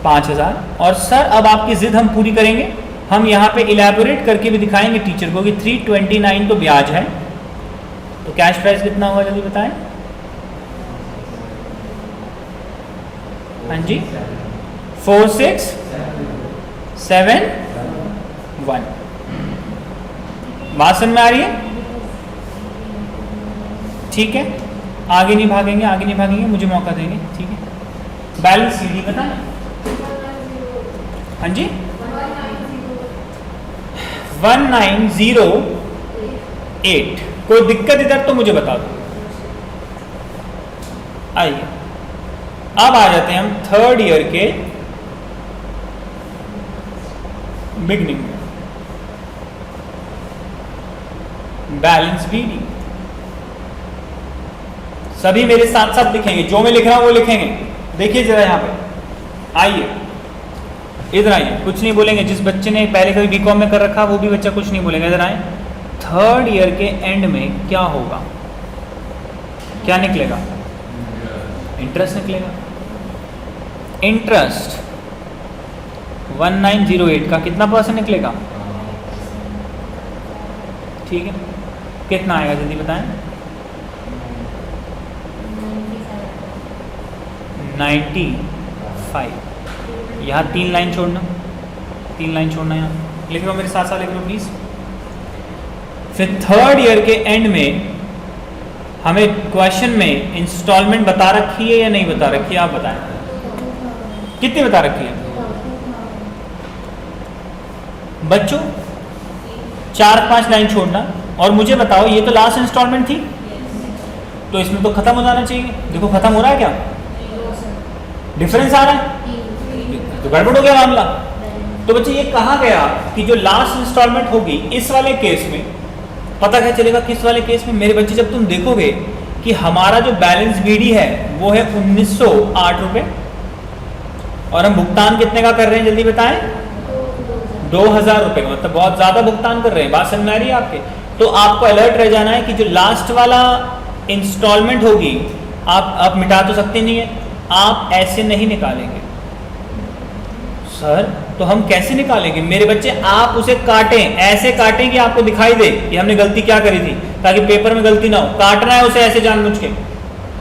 5000। और सर अब आपकी जिद हम पूरी करेंगे, हम यहां पे इलैबोरेट करके भी दिखाएंगे टीचर को कि 329 तो ब्याज है, तो कैश प्राइस कितना होगा जल्दी बताएं। हाँ जी, 4671। बात समझ में आ रही है, ठीक है। आगे नहीं भागेंगे, मुझे मौका देंगे, ठीक है। बैलेंस सीडी बताएं। हाँ जी, 1908। कोई दिक्कत इधर तो मुझे बता दो। आइए अब आ जाते हैं हम थर्ड ईयर के बिगनिंग में, बैलेंस बीडी। सभी मेरे साथ साथ लिखेंगे, जो मैं लिख रहा हूं वो लिखेंगे। देखिए जरा यहां पे, आइए इधर आइए, कुछ नहीं बोलेंगे। जिस बच्चे ने पहले कभी बीकॉम में कर रखा वो भी बच्चा कुछ नहीं बोलेगा। इधर आए, थर्ड ईयर के एंड में क्या होगा, क्या निकलेगा, इंटरेस्ट निकलेगा। इंटरेस्ट 1908 का कितना परसेंट निकलेगा, ठीक है। कितना आएगा जल्दी बताएं, 95। यहाँ 3 लाइन छोड़ना, यहाँ लिख लो, मेरे साथ साथ लिख लो प्लीज। फिर थर्ड ईयर के एंड में हमें क्वेश्चन में इंस्टॉलमेंट बता रखी है या नहीं बता रखी है, आप बताएं कितनी बता रखी है बच्चों। 4-5 लाइन छोड़ना और मुझे बताओ, ये तो लास्ट इंस्टॉलमेंट थी, तो इसमें तो खत्म हो जाना चाहिए। देखो खत्म हो रहा है क्या, डिफरेंस आ रहा है, तो गड़बड़ हो गया मामला। तो बच्चे ये कहा गया कि जो लास्ट इंस्टॉलमेंट होगी इस वाले केस में, पता क्या चलेगा किस वाले केस में मेरे बच्चे, जब तुम देखोगे कि हमारा जो बैलेंस बीडी है वो है 1908 रुपए, और हम भुगतान कितने का कर रहे हैं जल्दी बताएं, 2000 रुपए का, मतलब बहुत ज्यादा भुगतान कर रहे हैं। बात समझ में आ रही है आपके। तो आपको अलर्ट रह जाना है कि जो लास्ट वाला इंस्टॉलमेंट होगी, आप मिटा तो सकते नहीं है, आप ऐसे नहीं निकालेंगे। सर तो हम कैसे निकालेंगे मेरे बच्चे? आप उसे काटें, ऐसे काटें कि आपको दिखाई दे कि हमने गलती क्या करी थी, ताकि पेपर में गलती ना हो। काटना है उसे ऐसे जानबूझ के,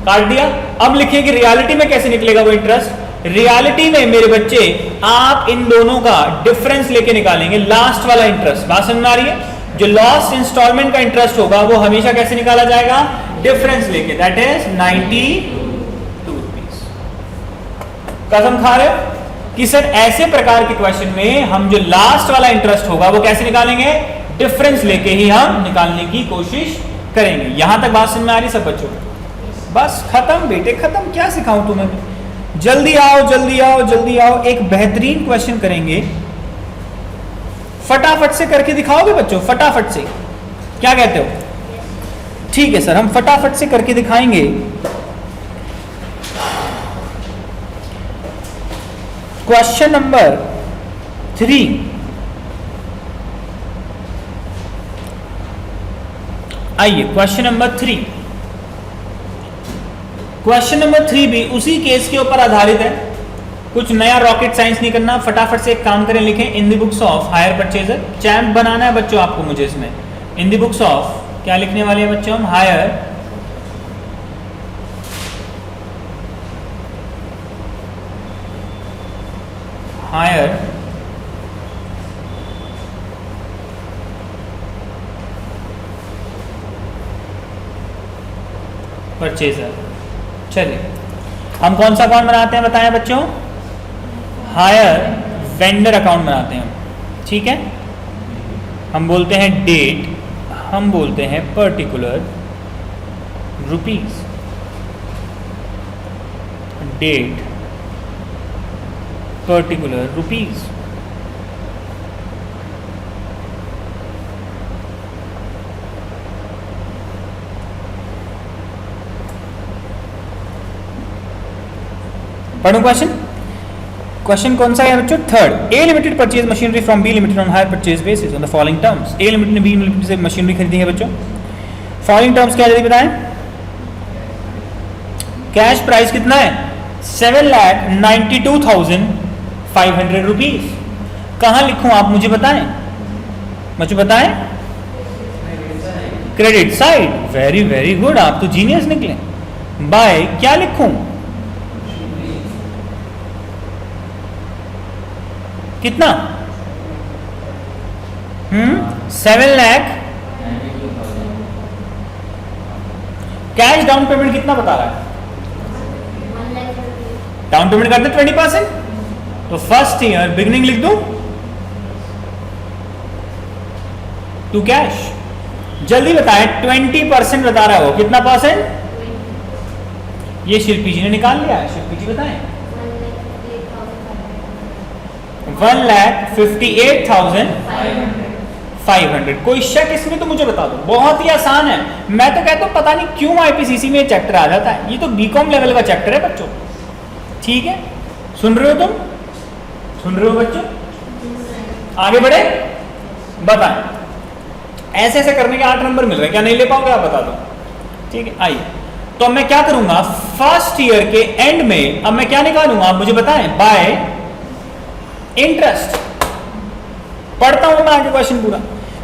काट दिया। अब लिखिए कि रियलिटी में कैसे निकलेगा वो इंटरेस्ट। रियलिटी में मेरे बच्चे आप इन दोनों का डिफरेंस लेके निकालेंगे, लास्ट वाला इंटरेस्ट। बात समझ में आ रही है? जो लास्ट इंस्टॉलमेंट का इंटरेस्ट होगा वो हमेशा कैसे निकाला जाएगा? डिफरेंस लेके, दैट इज 92 रुपीज। कसम खा रहे हो कि सर ऐसे प्रकार के क्वेश्चन में हम जो लास्ट वाला इंटरेस्ट होगा वो कैसे निकालेंगे? डिफरेंस लेके ही हम निकालने की कोशिश करेंगे। यहां तक बात समझ में आ रही सब बच्चों? बस खत्म बेटे खत्म, क्या सिखाऊं तुम्हें? जल्दी आओ जल्दी आओ जल्दी आओ। एक बेहतरीन क्वेश्चन करेंगे, फटाफट से करके दिखाओगे बच्चों? फटाफट से, क्या कहते हो? ठीक है सर, हम फटाफट से करके दिखाएंगे। क्वेश्चन नंबर 3, आइए क्वेश्चन नंबर 3। क्वेश्चन नंबर 3 भी उसी केस के ऊपर आधारित है, कुछ नया रॉकेट साइंस नहीं करना। फटाफट से एक काम करें, लिखें in the books of hire purchaser. Champ बनाना है बच्चों आपको मुझे इसमें। इन द बुक्स ऑफ क्या लिखने वाले हैं बच्चों हम? Hire purchaser. चलिए हम कौन सा अकाउंट बनाते हैं बताएं बच्चों? हायर वेंडर अकाउंट बनाते हैं हम, ठीक है। हम बोलते हैं डेट, हम बोलते हैं particular rupees, date particular rupees. पढ़ो क्वेश्चन। क्वेश्चन कौन सा है बच्चों? Third. A limited purchase machinery from B limited on hire purchase basis on the following terms. A limited ने बी लिमिटेड से मशीनरी खरीदी है बच्चों। फॉलोइंग टर्म्स क्या जल्दी बताएं? कैश प्राइस कितना है? 7,92,500 रुपीज। कहां लिखूं आप मुझे बताएं? मुझे बताएं। Credit side. Very very good, आप तो जीनियस निकले। बाय क्या लिखूं? कितना? 7 लाख। कैश डाउन पेमेंट कितना बता रहा है? डाउन पेमेंट करते 20%, तो फर्स्ट ईयर बिगिनिंग लिख दो टू कैश। जल्दी बताएं, 20% बता रहा हो, कितना परसेंट? ये शिल्पी जी ने निकाल लिया है। शिल्पी जी बताएं। 1,58,500। कोई शक इसमें तो मुझे बता दो, बहुत ही आसान है। मैं तो कहता हूं पता नहीं क्यों आईपीसीसी में चैप्टर आ जाता है, ये तो बीकॉम लेवल का चैप्टर है बच्चों, ठीक है। सुन रहे हो तुम? सुन रहे हो बच्चों? आगे बढ़े, बताएं। ऐसे ऐसे करने के 8 नंबर मिल रहे हैं, क्या नहीं ले पाओगे आप? बता दो, ठीक है। आइए, तो मैं क्या करूंगा फर्स्ट ईयर के एंड में, अब मैं क्या निकालूंगा आप मुझे बताएं? Bye interest. पढ़ता हूं मैं आगे क्वेश्चन पूरा।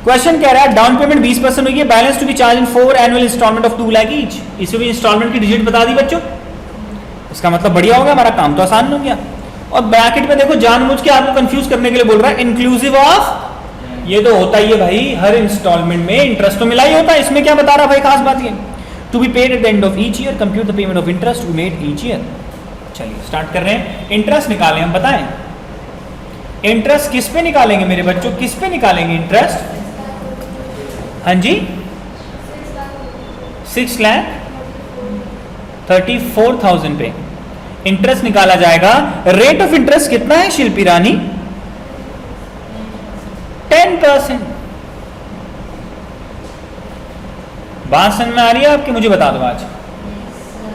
क्वेश्चन कह रहा है डाउन पेमेंट 20% हुई है, balance to be charge in 4 annual instalment of 2 lakh each. इसमें भी इंस्टॉलमेंट की डिजिट बता दी बच्चों। इसका मतलब बढ़िया होगा, हमारा काम तो आसान हो गया। और ब्रैकेट में देखो जानबूझ के आपको कंफ्यूज करने के लिए बोल रहा है इंक्लूसिव ऑफ। ये तो होता ही है भाई, हर इंस्टॉलमेंट में इंटरेस्ट तो मिला ही होता है। इसमें क्या बता रहा भाई खास बात ये? To be paid at the end of each year, compute the payment of interest to be made each year. चलिए स्टार्ट कर रहे हैं। इंटरेस्ट निकालें, हम बताएं इंटरेस्ट किस पे निकालेंगे मेरे बच्चों? किस पे निकालेंगे इंटरेस्ट? हाँ जी, 6,34,000 पे इंटरेस्ट निकाला जाएगा। रेट ऑफ इंटरेस्ट कितना है शिल्पी रानी? 10%। बात समझ में आ रही है आपकी? मुझे बता दो आज,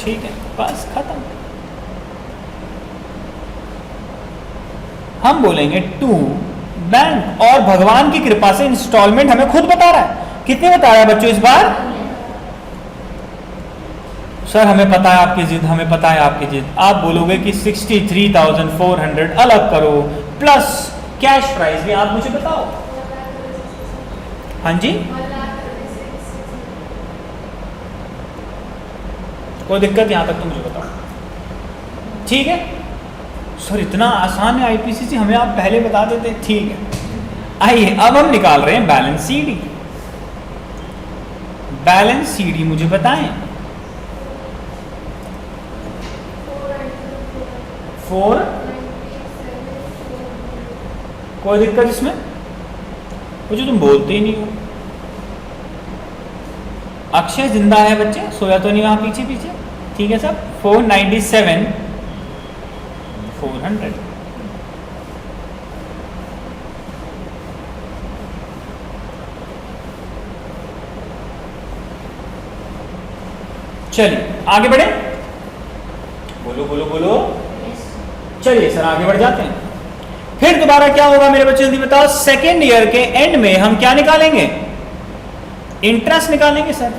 ठीक है। बस खत्म। हम बोलेंगे टू बैंक, और भगवान की कृपा से इंस्टॉलमेंट हमें खुद बता रहा है। कितने बता रहा है बच्चों इस बार? सर हमें पता है आपकी जिद, हमें पता है आपकी जिद। आप बोलोगे कि 63,400 अलग करो प्लस कैश प्राइस भी आप मुझे बताओ। हाँ जी, कोई दिक्कत यहां तक तो मुझे बताओ, ठीक है। सर इतना आसान है आईपीसीसी, हमें आप पहले बता देते। ठीक है, आइए अब हम निकाल रहे हैं बैलेंस सीडी। बैलेंस सीडी मुझे बताएं। 4, कोई दिक्कत इसमें? मुझे तुम बोलते ही नहीं हो। अक्षय जिंदा है बच्चे, सोया तो नहीं वहां पीछे पीछे? ठीक है सर। 497 400। चलिए आगे बढ़े, बोलो बोलो बोलो। चलिए सर आगे बढ़ जाते हैं। फिर दोबारा क्या होगा मेरे बच्चे, जल्दी बताओ। सेकेंड ईयर के एंड में हम क्या निकालेंगे? इंटरेस्ट निकालेंगे सर।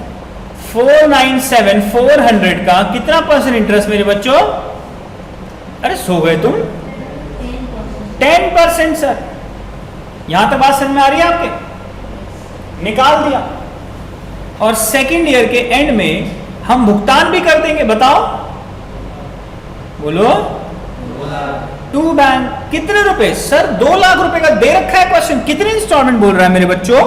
497 400 का कितना परसेंट इंटरेस्ट मेरे बच्चों? अरे सो गए तुम? 10% सर। यहां तक बात समझ में आ रही है आपके? निकाल दिया। और सेकेंड ईयर के एंड में हम भुगतान भी कर देंगे, बताओ बोलो। To bank. कितने रुपए सर? 2 लाख रुपए का दे रखा है क्वेश्चन। कितने इंस्टॉलमेंट बोल रहा है मेरे बच्चों?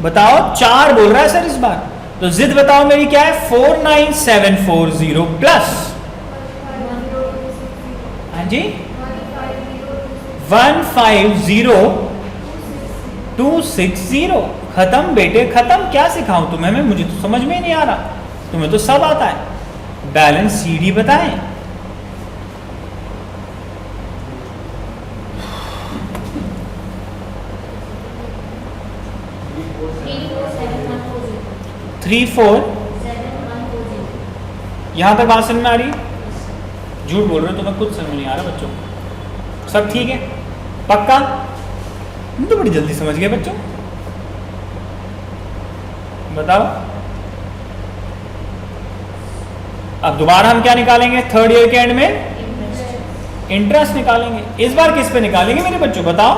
बताओ। 4 बोल रहा है सर इस बार। तो जिद बताओ मेरी क्या है? 49740 प्लस, हाँ जी, 150260। खत्म बेटे खत्म। क्या सिखाऊं तुम्हें मैं? मुझे तो समझ में ही नहीं आ रहा, तुम्हें तो सब आता है। बैलेंस सीडी बताएं। थ्री फोर यहां तक बात समझ में आ रही? झूठ बोल रहे हो, तुम्हें कुछ समझ नहीं आ रहा बच्चों। सब ठीक है पक्का? तुम तो बड़ी जल्दी समझ गए बच्चों। बताओ अब दोबारा हम क्या निकालेंगे? थर्ड ईयर के एंड में इंटरेस्ट निकालेंगे। इस बार किस पे निकालेंगे मेरे बच्चों? बताओ।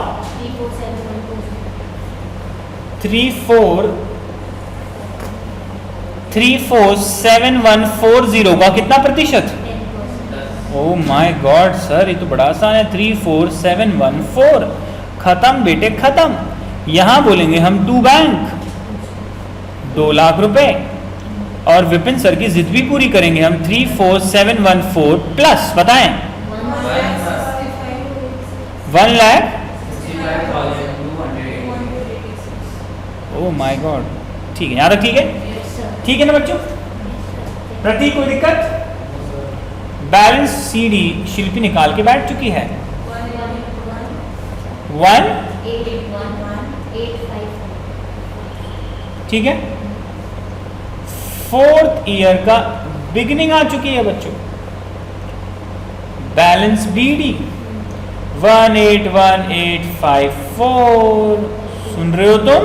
347140 का कितना प्रतिशत? ओह माय गॉड सर, ये तो बड़ा आसान है। 34714। खत्म बेटे खत्म। यहां बोलेंगे हम टू बैंक, 2 लाख रुपए। और विपिन सर की जिद भी पूरी करेंगे हम। 34714 प्लस बताएं 1,65,286। ओह माय गॉड। ठीक है, यहां तक ठीक है? ठीक है ना बच्चों? प्रतीक कोई दिक्कत? बैलेंस सीडी शिल्पी निकाल के बैठ चुकी है। 1,811,854। ठीक है। फोर्थ ईयर का बिगिनिंग आ चुकी है बच्चों। Balance BD 1,81854। सुन रहे हो तुम?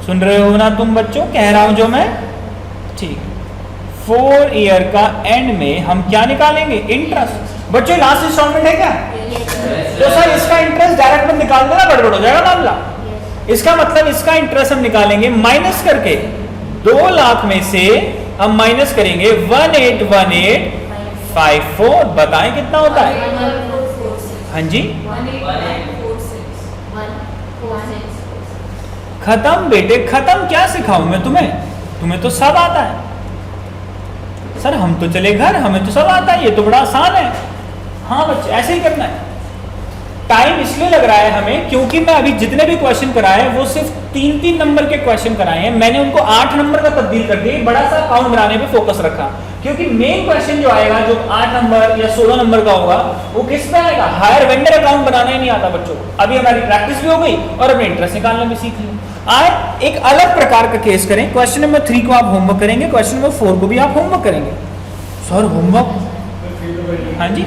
सुन रहे हो ना तुम बच्चों? कह रहा हूं जो मैं, ठीक। 4 ईयर का एंड में हम क्या निकालेंगे? इंटरेस्ट। बच्चों लास्ट इंस्टॉलमेंट है क्या? तो सर इसका इंटरेस्ट डायरेक्ट में निकाल देना, गड़बड़ हो जाएगा मामला। इसका मतलब इसका इंटरेस्ट हम निकालेंगे माइनस करके। 2 लाख में से हम माइनस करेंगे 1,81854। बताएं कितना होता है? हाँ जी, खत्म बेटे खत्म। क्या सिखाऊं मैं तुम्हें? तुम्हें तो सब आता है सर। हम तो चले घर, हमें तो सब आता है, ये तो बड़ा आसान है। हाँ बच्चे ऐसे ही करना है। टाइम इसलिए लग रहा है हमें क्योंकि मैं अभी जितने भी क्वेश्चन कराए वो सिर्फ 3-3 नंबर के क्वेश्चन कराए हैं। मैंने उनको 8 नंबर का तब्दील कर दिया, बड़ा सा अकाउंट बनाने पे फोकस रखा। क्योंकि मेन क्वेश्चन जो आएगा, जो 8 नंबर या 16 नंबर का होगा, वो किस पे आएगा? हायर वेंडर अकाउंट बनाना ही नहीं आता बच्चों। अभी हमारी प्रैक्टिस भी हो गई और अपने इंटरेस्ट निकालना भी सीख लिया। आज एक अलग प्रकार का केस करें। क्वेश्चन नंबर 3 को आप होमवर्क करेंगे, क्वेश्चन नंबर 4 को भी आप होमवर्क करेंगे। Sir homework? हाँ जी,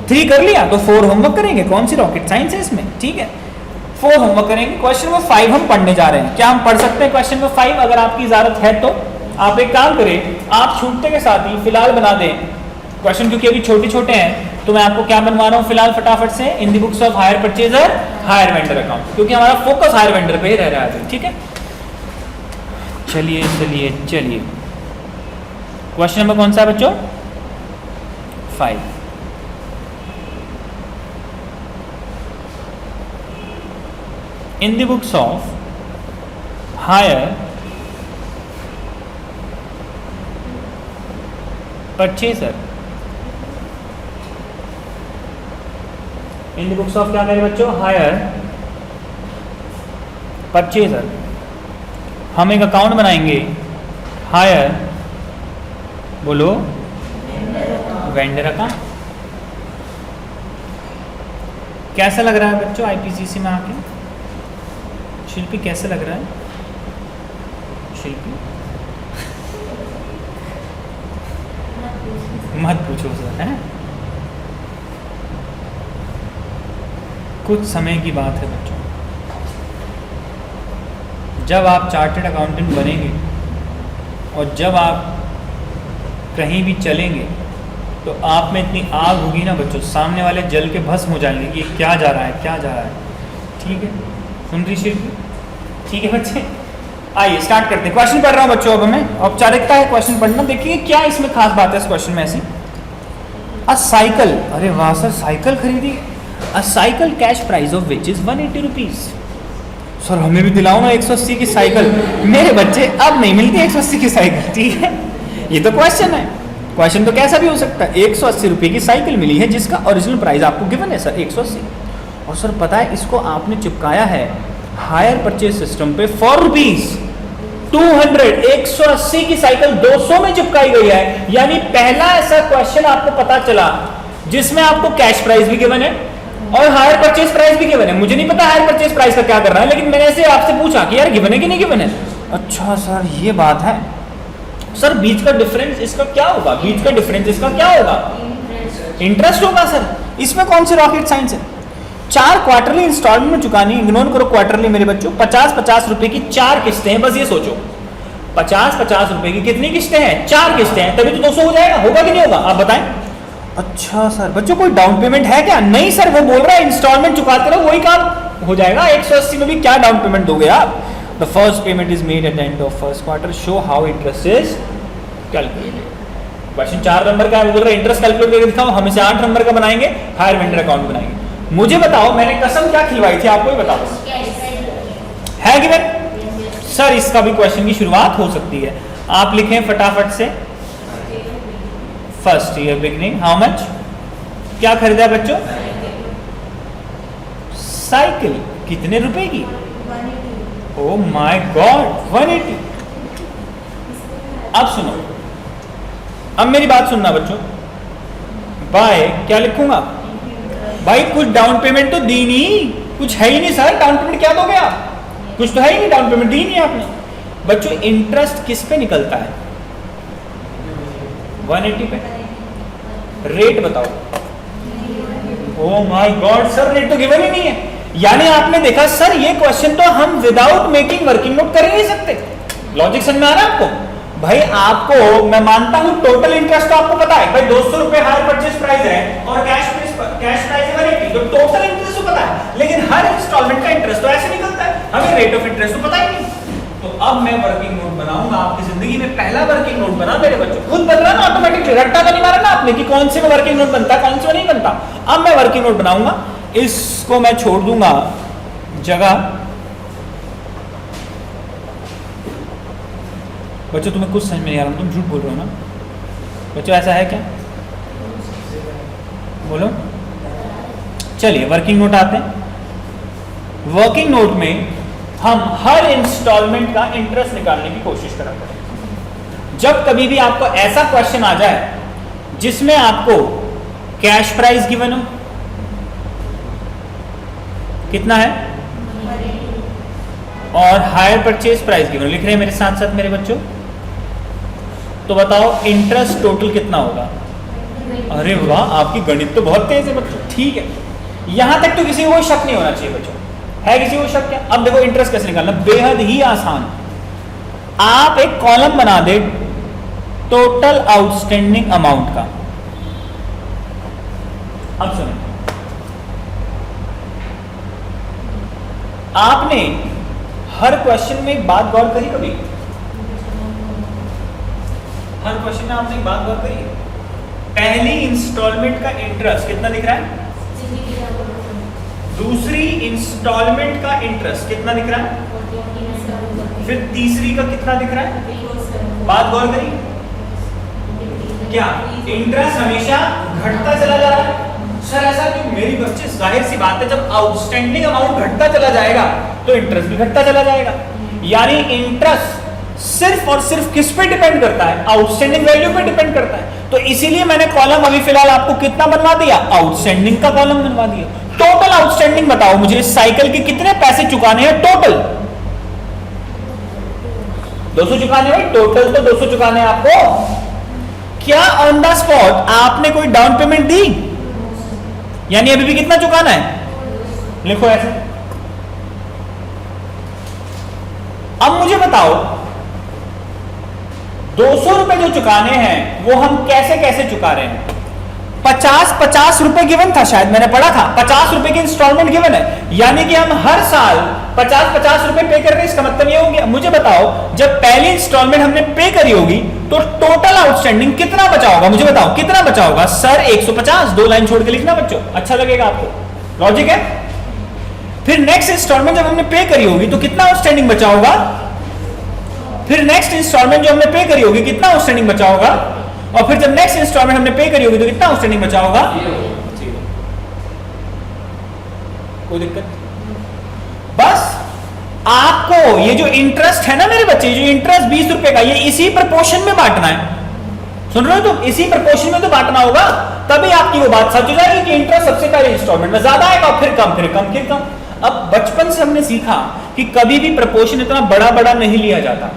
3 कर लिया तो 4 होमवर्क करेंगे। कौन सी रॉकेट साइंस है इसमें? ठीक है, 4 होमवर्क करेंगे। क्वेश्चन नंबर 5 हम पढ़ने जा रहे हैं। क्या हम पढ़ सकते हैं क्वेश्चन नंबर 5? अगर आपकी इजाजत है तो आप एक काम करें, आप छूटते के साथ ही फिलहाल बना दें क्वेश्चन, क्योंकि अभी छोटे छोटे हैं तो तो मैं आपको क्या बनवा रहा हूं फिलहाल फटाफट से, in the books of hire purchaser hire vendor account, क्योंकि हमारा फोकस हायर वेंडर पे ही रह रहा है। ठीक है, चलिए चलिए चलिए, क्वेश्चन नंबर कौन सा है बच्चों? 5। In the books of hire purchaser, in the books of क्या मेरे बच्चों? हायर परचेजर, हम एक अकाउंट बनाएंगे हायर, बोलो, वेंडर अकाउंट। कैसा लग रहा है बच्चों आईपीसीसी में आके? शिल्पी कैसे लग रहा है? शिल्पी मत पूछो सर, है कुछ समय की बात है बच्चों। जब आप चार्टर्ड अकाउंटेंट बनेंगे और जब आप कहीं भी चलेंगे तो आप में इतनी आग होगी ना बच्चों, सामने वाले जल के भस्म हो जाएंगे कि क्या जा रहा है, क्या जा रहा है। ठीक है, सुन रही शिल्पी? ठीक है बच्चे, आइए स्टार्ट करते हैं। क्वेश्चन पढ़ रहा हूँ बच्चों, अब हमें औपचारिकता है क्वेश्चन पढ़ना। देखिए क्या इसमें खास बात है इस क्वेश्चन में ऐसी। अ साइकिल, अरे वाह सर, साइकिल खरीदी। अ cycle cash price of which is 180 rupees. Sir हमें भी दिलाओ ना 180 की साइकिल। मेरे बच्चे अब नहीं मिलती 180 की साइकिल। ठीक है, ये तो क्वेश्चन है, क्वेश्चन तो कैसा भी हो सकता है। 180 रुपये की साइकिल मिली है जिसका ओरिजिनल प्राइस आपको गिवन है सर 180, और सर पता है इसको आपने चिपकाया है हायर परचेज सिस्टम पे फॉर रुपीज 200। 180 की साइकिल 200 में चिपकाई गई है, यानी पहला ऐसा क्वेश्चन आपको पता चला जिसमें आपको कैश प्राइस भी गिवन है और हायर परचेज प्राइस भी गिवन है। मुझे नहीं पता हायर परचेज प्राइस का क्या कर रहा है, लेकिन मैंने ऐसे आपसे पूछा कि यार गिवन है कि नहीं गिवन है। अच्छा सर ये बात है। सर बीच का डिफरेंस इसका क्या होगा? बीच का डिफरेंस इसका क्या होगा? इंटरेस्ट होगा सर। इसमें कौन सी रॉकेट साइंस है? 4 क्वार्टरली इंस्टॉलमेंट में चुकानी, इग्नोर करो क्वार्टरली मेरे बच्चों। 50-50 रुपए की 4 किस्तें हैं, बस ये सोचो 50-50 रुपए की कितनी किस्तें हैं? 4 किस्तें हैं, तभी तो 200 हो जाएगा। होगा कि नहीं होगा आप बताएं? अच्छा सर बच्चों कोई डाउन पेमेंट है क्या? नहीं सर, वो बोल रहा है इंस्टॉलमेंट चुकाते रहो वही काम हो जाएगा। 180 में भी क्या डाउन पेमेंट दोगे आप? The first payment is made at the end of first quarter, show how interest is calculated. Question 4 number का है, वो बोल रहा है इंटरेस्ट कैलकुलेट करके दिखाओ। हम इसे 8 नंबर का बनाएंगे, हायर वेंडर अकाउंट बनाएंगे। मुझे बताओ मैंने कसम क्या खिलवाई थी आपको ही बताओ, है गिवन? सर इसका भी क्वेश्चन की शुरुआत हो सकती है। आप लिखें फटाफट से, first year beginning how much, क्या खरीदा बच्चों? साइकिल। कितने रुपए की? Oh my God 180। अब सुनो, अब मेरी बात सुनना बच्चों। बाय क्या लिखूंगा भाई? कुछ डाउन पेमेंट तो दी नहीं, कुछ है ही नहीं सर। डाउन पेमेंट क्या दोगे आप? कुछ तो है ही नहीं, डाउन पेमेंट दी नहीं आपने। बच्चों इंटरेस्ट किस पे निकलता है? 180 पे। रेट बताओ। Oh my god sir rate तो गिवन ही नहीं है। यानी आपने देखा सर ये क्वेश्चन तो हम विदाउट मेकिंग वर्किंग नोट कर ही नहीं सकते। लॉजिक समझ में आ रहा है आपको? भाई आपको मैं मानता हूं टोटल इंटरेस्ट तो आपको पता है भाई 200 रुपए हायर परचेज प्राइस है और कैश प्राइस है 180, तो टोटल इंटरेस्ट तो पता है, लेकिन हर इंस्टॉलमेंट का इंटरेस्ट तो ऐसे निकलता है, हमें रेट ऑफ इंटरेस्ट तो पता ही नहीं। तो अब मैं वर्किंग नोट बनाऊंगा आपकी जिंदगी में पहला वर्किंग नोट बना मेरे बच्चों। खुद बन रहा ना ऑटोमेटिकली, रट्टा तो नहीं मारा ना आपने कि कौन से में वर्किंग नोट बनता है कौन से में नहीं बनता। अब मैं वर्किंग नोट बनाऊंगा, इसको मैं छोड़ दूंगा जगह। बच्चों तुम्हें कुछ समझ में नहीं आ रहा, तुम झूठ बोल रहे हो ना बच्चों, ऐसा है क्या? बोलो। चलिए वर्किंग नोट आते हैं। वर्किंग नोट में हम हर इंस्टॉलमेंट का इंटरेस्ट निकालने की कोशिश करा करें। जब कभी भी आपको ऐसा क्वेश्चन आ जाए जिसमें आपको कैश प्राइस गिवन हो, कितना है, और हायर परचेज प्राइस गिवन, लिख रहे हैं मेरे साथ साथ मेरे बच्चों, तो बताओ इंटरेस्ट टोटल कितना होगा? अरे वाह आपकी गणित तो बहुत तेज है बच्चों। ठीक है, यहां तक तो किसी को शक नहीं होना चाहिए बच्चों। है किसी को शक क्या? अब देखो इंटरेस्ट कैसे निकालना, बेहद ही आसान। आप एक कॉलम बना दे टोटल आउटस्टैंडिंग अमाउंट का, आपने हर क्वेश्चन में एक बात गौर करी कभी? हर क्वेश्चन में आपने एक बात गौर करी? पहली इंस्टॉलमेंट का इंटरेस्ट कितना दिख रहा है? दूसरी इंस्टॉलमेंट का इंटरेस्ट कितना दिख रहा है? फिर तीसरी का कितना दिख रहा है? बात गौर करी? क्या इंटरेस्ट हमेशा घटता चला जा रहा है? सर ऐसा क्यों? मेरी बच्चे, जाहिर सी बात है, जब आउटस्टैंडिंग अमाउंट घटता चला जाएगा तो इंटरेस्ट भी घटता चला जाएगा। यानी इंटरेस्ट सिर्फ और सिर्फ किस पे डिपेंड करता है? आउटस्टैंडिंग वैल्यू पे डिपेंड करता है। तो इसीलिए मैंने कॉलम अभी फिलहाल आपको कितना बनवा दिया? आउटस्टैंडिंग का कॉलम बनवा दिया। टोटल आउटस्टैंडिंग बताओ मुझे, इस साइकिल के कितने पैसे चुकाने हैं टोटल? 200 चुकाने हैं, टोटल तो 200 चुकाने हैं आपको। क्या ऑन द स्पॉट आपने कोई डाउन पेमेंट दी? यानी अभी भी कितना चुकाना है? लिखो ऐसे। अब मुझे बताओ 200 रुपए जो चुकाने हैं वो हम कैसे कैसे चुका रहे हैं? 50 रुपए गिवन था, शायद मैंने पढ़ा था 50 रुपए की इंस्टॉलमेंट गिवन है। यानी कि हम हर साल 50 रुपए पे कर रहे हैं। इसका मतलब ये हो गया, मुझे बताओ जब पहली इंस्टॉलमेंट हमने पे करी होगी तो टोटल आउटस्टैंडिंग कितना बचा होगा? मुझे बताओ कितना बचा होगा? सर 150, 2 लाइन छोड़ के लिखना बच्चों, अच्छा लगेगा आपको, लॉजिक है। फिर नेक्स्ट इंस्टॉलमेंट जब हमने पे करी होगी तो कितना आउटस्टैंडिंग बचा होगा? फिर नेक्स्ट इंस्टॉलमेंट जो हमने पे करी होगी कितना आउटस्टैंडिंग बचा होगा? और फिर जब नेक्स्ट इंस्टॉलमेंट हमने पे करी होगी तो कितना आउटस्टैंडिंग बचा होगा? कोई दिक्कत? बस आपको ये जो इंटरेस्ट है ना मेरे बच्चे, जो इंटरेस्ट 20 रुपए का, ये इसी प्रपोर्शन में बांटना है। सुन रहे हो तुम? इसी प्रपोर्शन में तो बांटना होगा, तभी आपकी वो बात सच हो जाएगी कि इंटरेस्ट सबसे पहले इंस्टॉलमेंट में ज्यादा आएगा, फिर कम, फिर कम, फिर कम। अब बचपन से हमने सीखा कि कभी भी प्रपोर्शन इतना बड़ा बड़ा नहीं लिया जाता।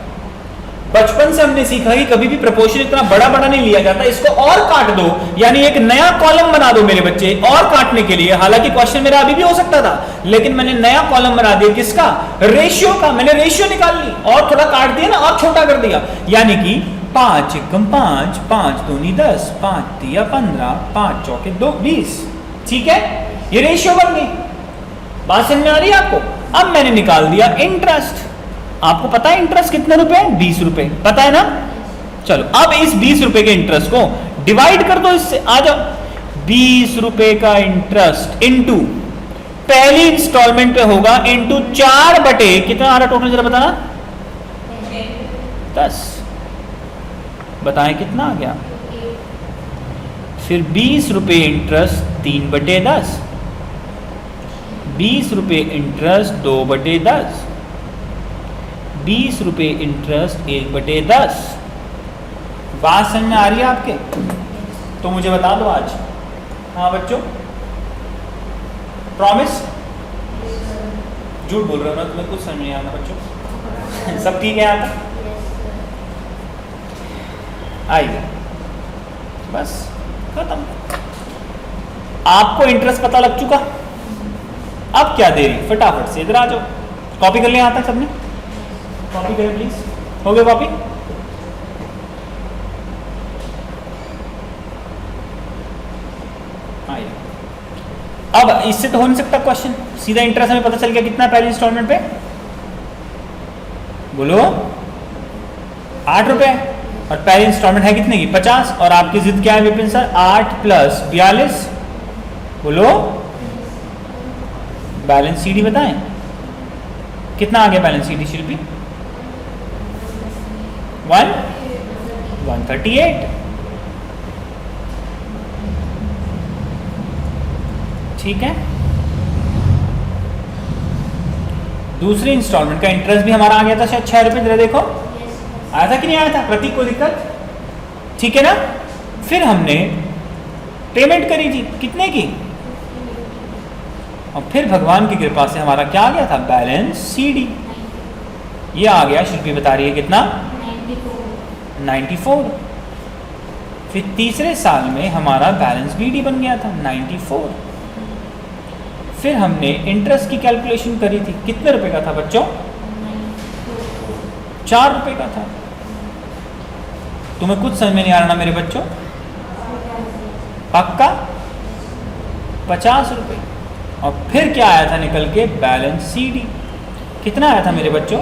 बचपन से हमने सीखा कि कभी भी प्रपोर्शन इतना बड़ा बड़ा नहीं लिया जाता। इसको और काट दो, यानी एक नया कॉलम बना दो मेरे बच्चे, और काटने के लिए। हालांकि क्वेश्चन मेरा अभी भी हो सकता था, लेकिन मैंने नया कॉलम बना दिया। किसका? रेशियो का। मैंने रेशियो निकाल ली और थोड़ा काट दिया ना, और छोटा कर दिया। यानी कि 5 एकम 5, 5 दूनी 10, 5 तिया 15, 5 चौके 2, 20। ठीक है, ये रेशियो बन गई। बात समझ में आ रही है आपको? अब मैंने निकाल दिया इंटरेस्ट। आपको पता है इंटरेस्ट कितने रुपए है? 20 रुपए, पता है ना? चलो अब इस 20 रुपए के इंटरेस्ट को डिवाइड कर दो इससे। आ जाओ, 20 रुपए का इंटरेस्ट इंटू पहली इंस्टॉलमेंट पे होगा इंटू 4 बटे कितना आ रहा टोटल, जरा बताना। 10। बताएं कितना आ गया? फिर 20 रुपए इंटरेस्ट 3 बटे 10, 20 रुपए इंटरेस्ट 2 बटे 10, 20 रुपए इंटरेस्ट 1 बटे 10। बात समझ में आ रही है आपके? तो मुझे बता दो आज। हाँ बच्चों, प्रॉमिस? झूठ बोल रहे हो ना, तुम्हें कुछ समझ नहीं आता बच्चों? सब ठीक है यहाँ तक? आइए, बस खत्म। आपको इंटरेस्ट पता लग चुका, अब क्या देरी, फटाफट से इधर आ जाओ। कॉपी कर लिया यहाँ तक सबने? कॉपी करें प्लीज। हो गया कॉपी? आइए, अब इससे तो हो नहीं सकता क्वेश्चन। सीधा इंटरेस्ट हमें पता चल गया कितना पहली इंस्टॉलमेंट पे, बोलो 8 रुपए। और पहली इंस्टॉलमेंट है कितने की? 50। और आपकी जिद क्या है विपिन सर? 8 + 42, बोलो बैलेंस सीडी बताएं कितना आ गया? बैलेंस सीडी शिल्पी 138। ठीक है, दूसरी इंस्टॉलमेंट का इंटरेस्ट भी हमारा आ गया था शायद 6 रुपए। जरा देखो आया था कि नहीं आया था? प्रतीक को दिक्कत? ठीक है ना? फिर हमने पेमेंट करी थी कितने की? और फिर भगवान की कृपा से हमारा क्या आ गया था? Balance CD. ये आ गया, शिल्पी बता रही है कितना? 94। फिर तीसरे साल में हमारा बैलेंस बीडी बन गया था 94। फिर हमने इंटरेस्ट की कैलकुलेशन करी थी, कितने रुपए का था बच्चों? 4 रुपए का था। तुम्हें कुछ समझ में नहीं आ रहा ना मेरे बच्चों? पक्का? 50 रुपए। और फिर क्या आया था निकल के? Balance CD. कितना आया था मेरे बच्चों?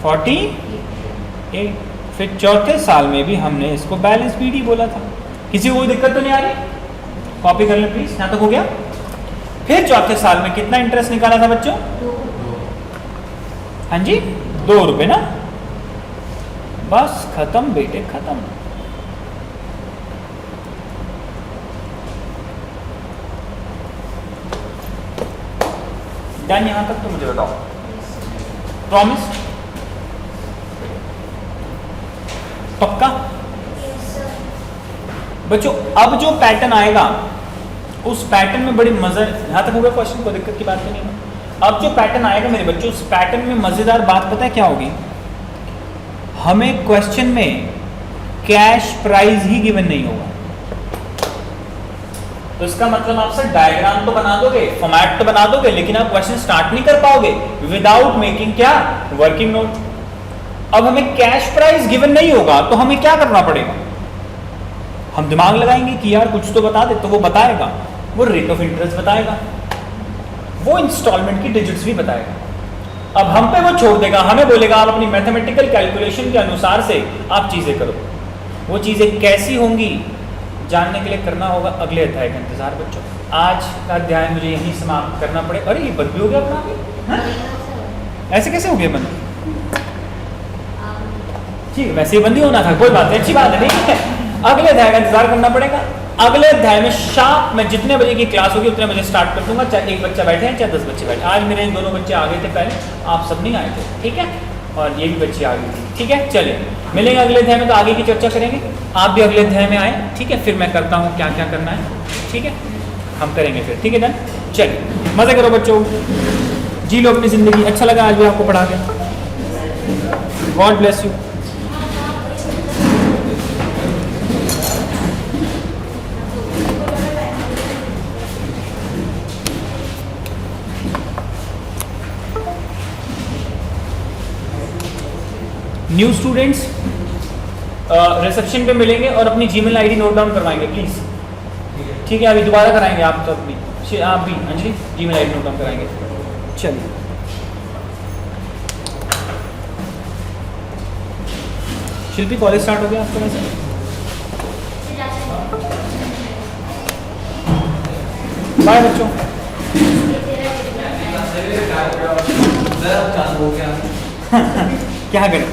48। फिर चौथे साल में भी हमने इसको बैलेंस पीडी बोला था। किसी को कोई दिक्कत तो नहीं आ रही? कॉपी कर लें प्लीज, यहाँ तक हो गया। फिर चौथे साल में कितना इंटरेस्ट निकाला था बच्चों? हाँ जी, 2 रुपए ना। बस खत्म बेटे, खत्म। डन यहां तक तो मुझे बताओ, प्रॉमिस? पक्का? बच्चों अब जो पैटर्न आएगा उस पैटर्न में बड़ी मजा, यहां तक होगा क्वेश्चन, कोई दिक्कत की बात तो नहीं है। अब जो पैटर्न आएगा मेरे बच्चों, उस पैटर्न में मजेदार बात पता है क्या होगी? हमें क्वेश्चन में कैश प्राइस ही गिवन नहीं होगा। तो इसका मतलब आप सर डायग्राम तो बना दोगे, फॉर्मेट तो बना दोगे, लेकिन आप क्वेश्चन स्टार्ट नहीं कर पाओगे विदाउट मेकिंग क्या? Working note. अब हमें कैश प्राइस गिवन नहीं होगा तो हमें क्या करना पड़ेगा? हम दिमाग लगाएंगे कि यार कुछ तो बता दे, तो वो बताएगा, वो रेट ऑफ इंटरेस्ट बताएगा, वो इंस्टॉलमेंट की डिजिट्स भी बताएगा। अब हम पे वो छोड़ देगा, हमें बोलेगा आप अपनी मैथमेटिकल कैलकुलेशन के अनुसार से आप चीजें करो। वो चीजें कैसी होंगी जानने के लिए करना होगा अगले अध्याय का इंतजार बच्चों। आज का अध्याय मुझे यहीं समाप्त करना पड़े। अरे ये बंद भी हो गया अपना भी? ऐसे कैसे हो गया बंद? ठीक है, वैसे ही बंद ही होना था, कोई बात नहीं, अच्छी बात है, ठीक है। अगले अध्याय का इंतजार करना पड़ेगा। अगले अध्याय में शार्प मैं जितने बजे की क्लास होगी उतने बजे स्टार्ट कर दूंगा, चाहे एक बच्चा बैठे हैं चाहे 10 बच्चे बैठे। आज मेरे दोनों बच्चे आ गए थे पहले, आप सब नहीं आए थे, ठीक है, और ये भी बच्चे आ गए थे, ठीक है। चलिए मिलेंगे अगले अध्याय में, तो आगे की चर्चा करेंगे। आप भी अगले अध्याय में आए, ठीक है, फिर मैं करता हूँ क्या क्या करना है, ठीक है, हम करेंगे फिर, ठीक है डन। चलिए मजे करो बच्चों, जी लो अपनी जिंदगी। अच्छा लगा आज भी आपको पढ़ा के, God bless you. New students reception पे मिलेंगे और अपनी जीमेल आईडी नोट डाउन करवाएंगे प्लीज, ठीक है। अभी दोबारा कराएंगे आप तो अपनी, आप भी Anjali Gmail ID note down कराएंगे। चलिए शिल्पी कॉलेज स्टार्ट हो गया आपका वैसे? बाय बच्चों। क्या करें?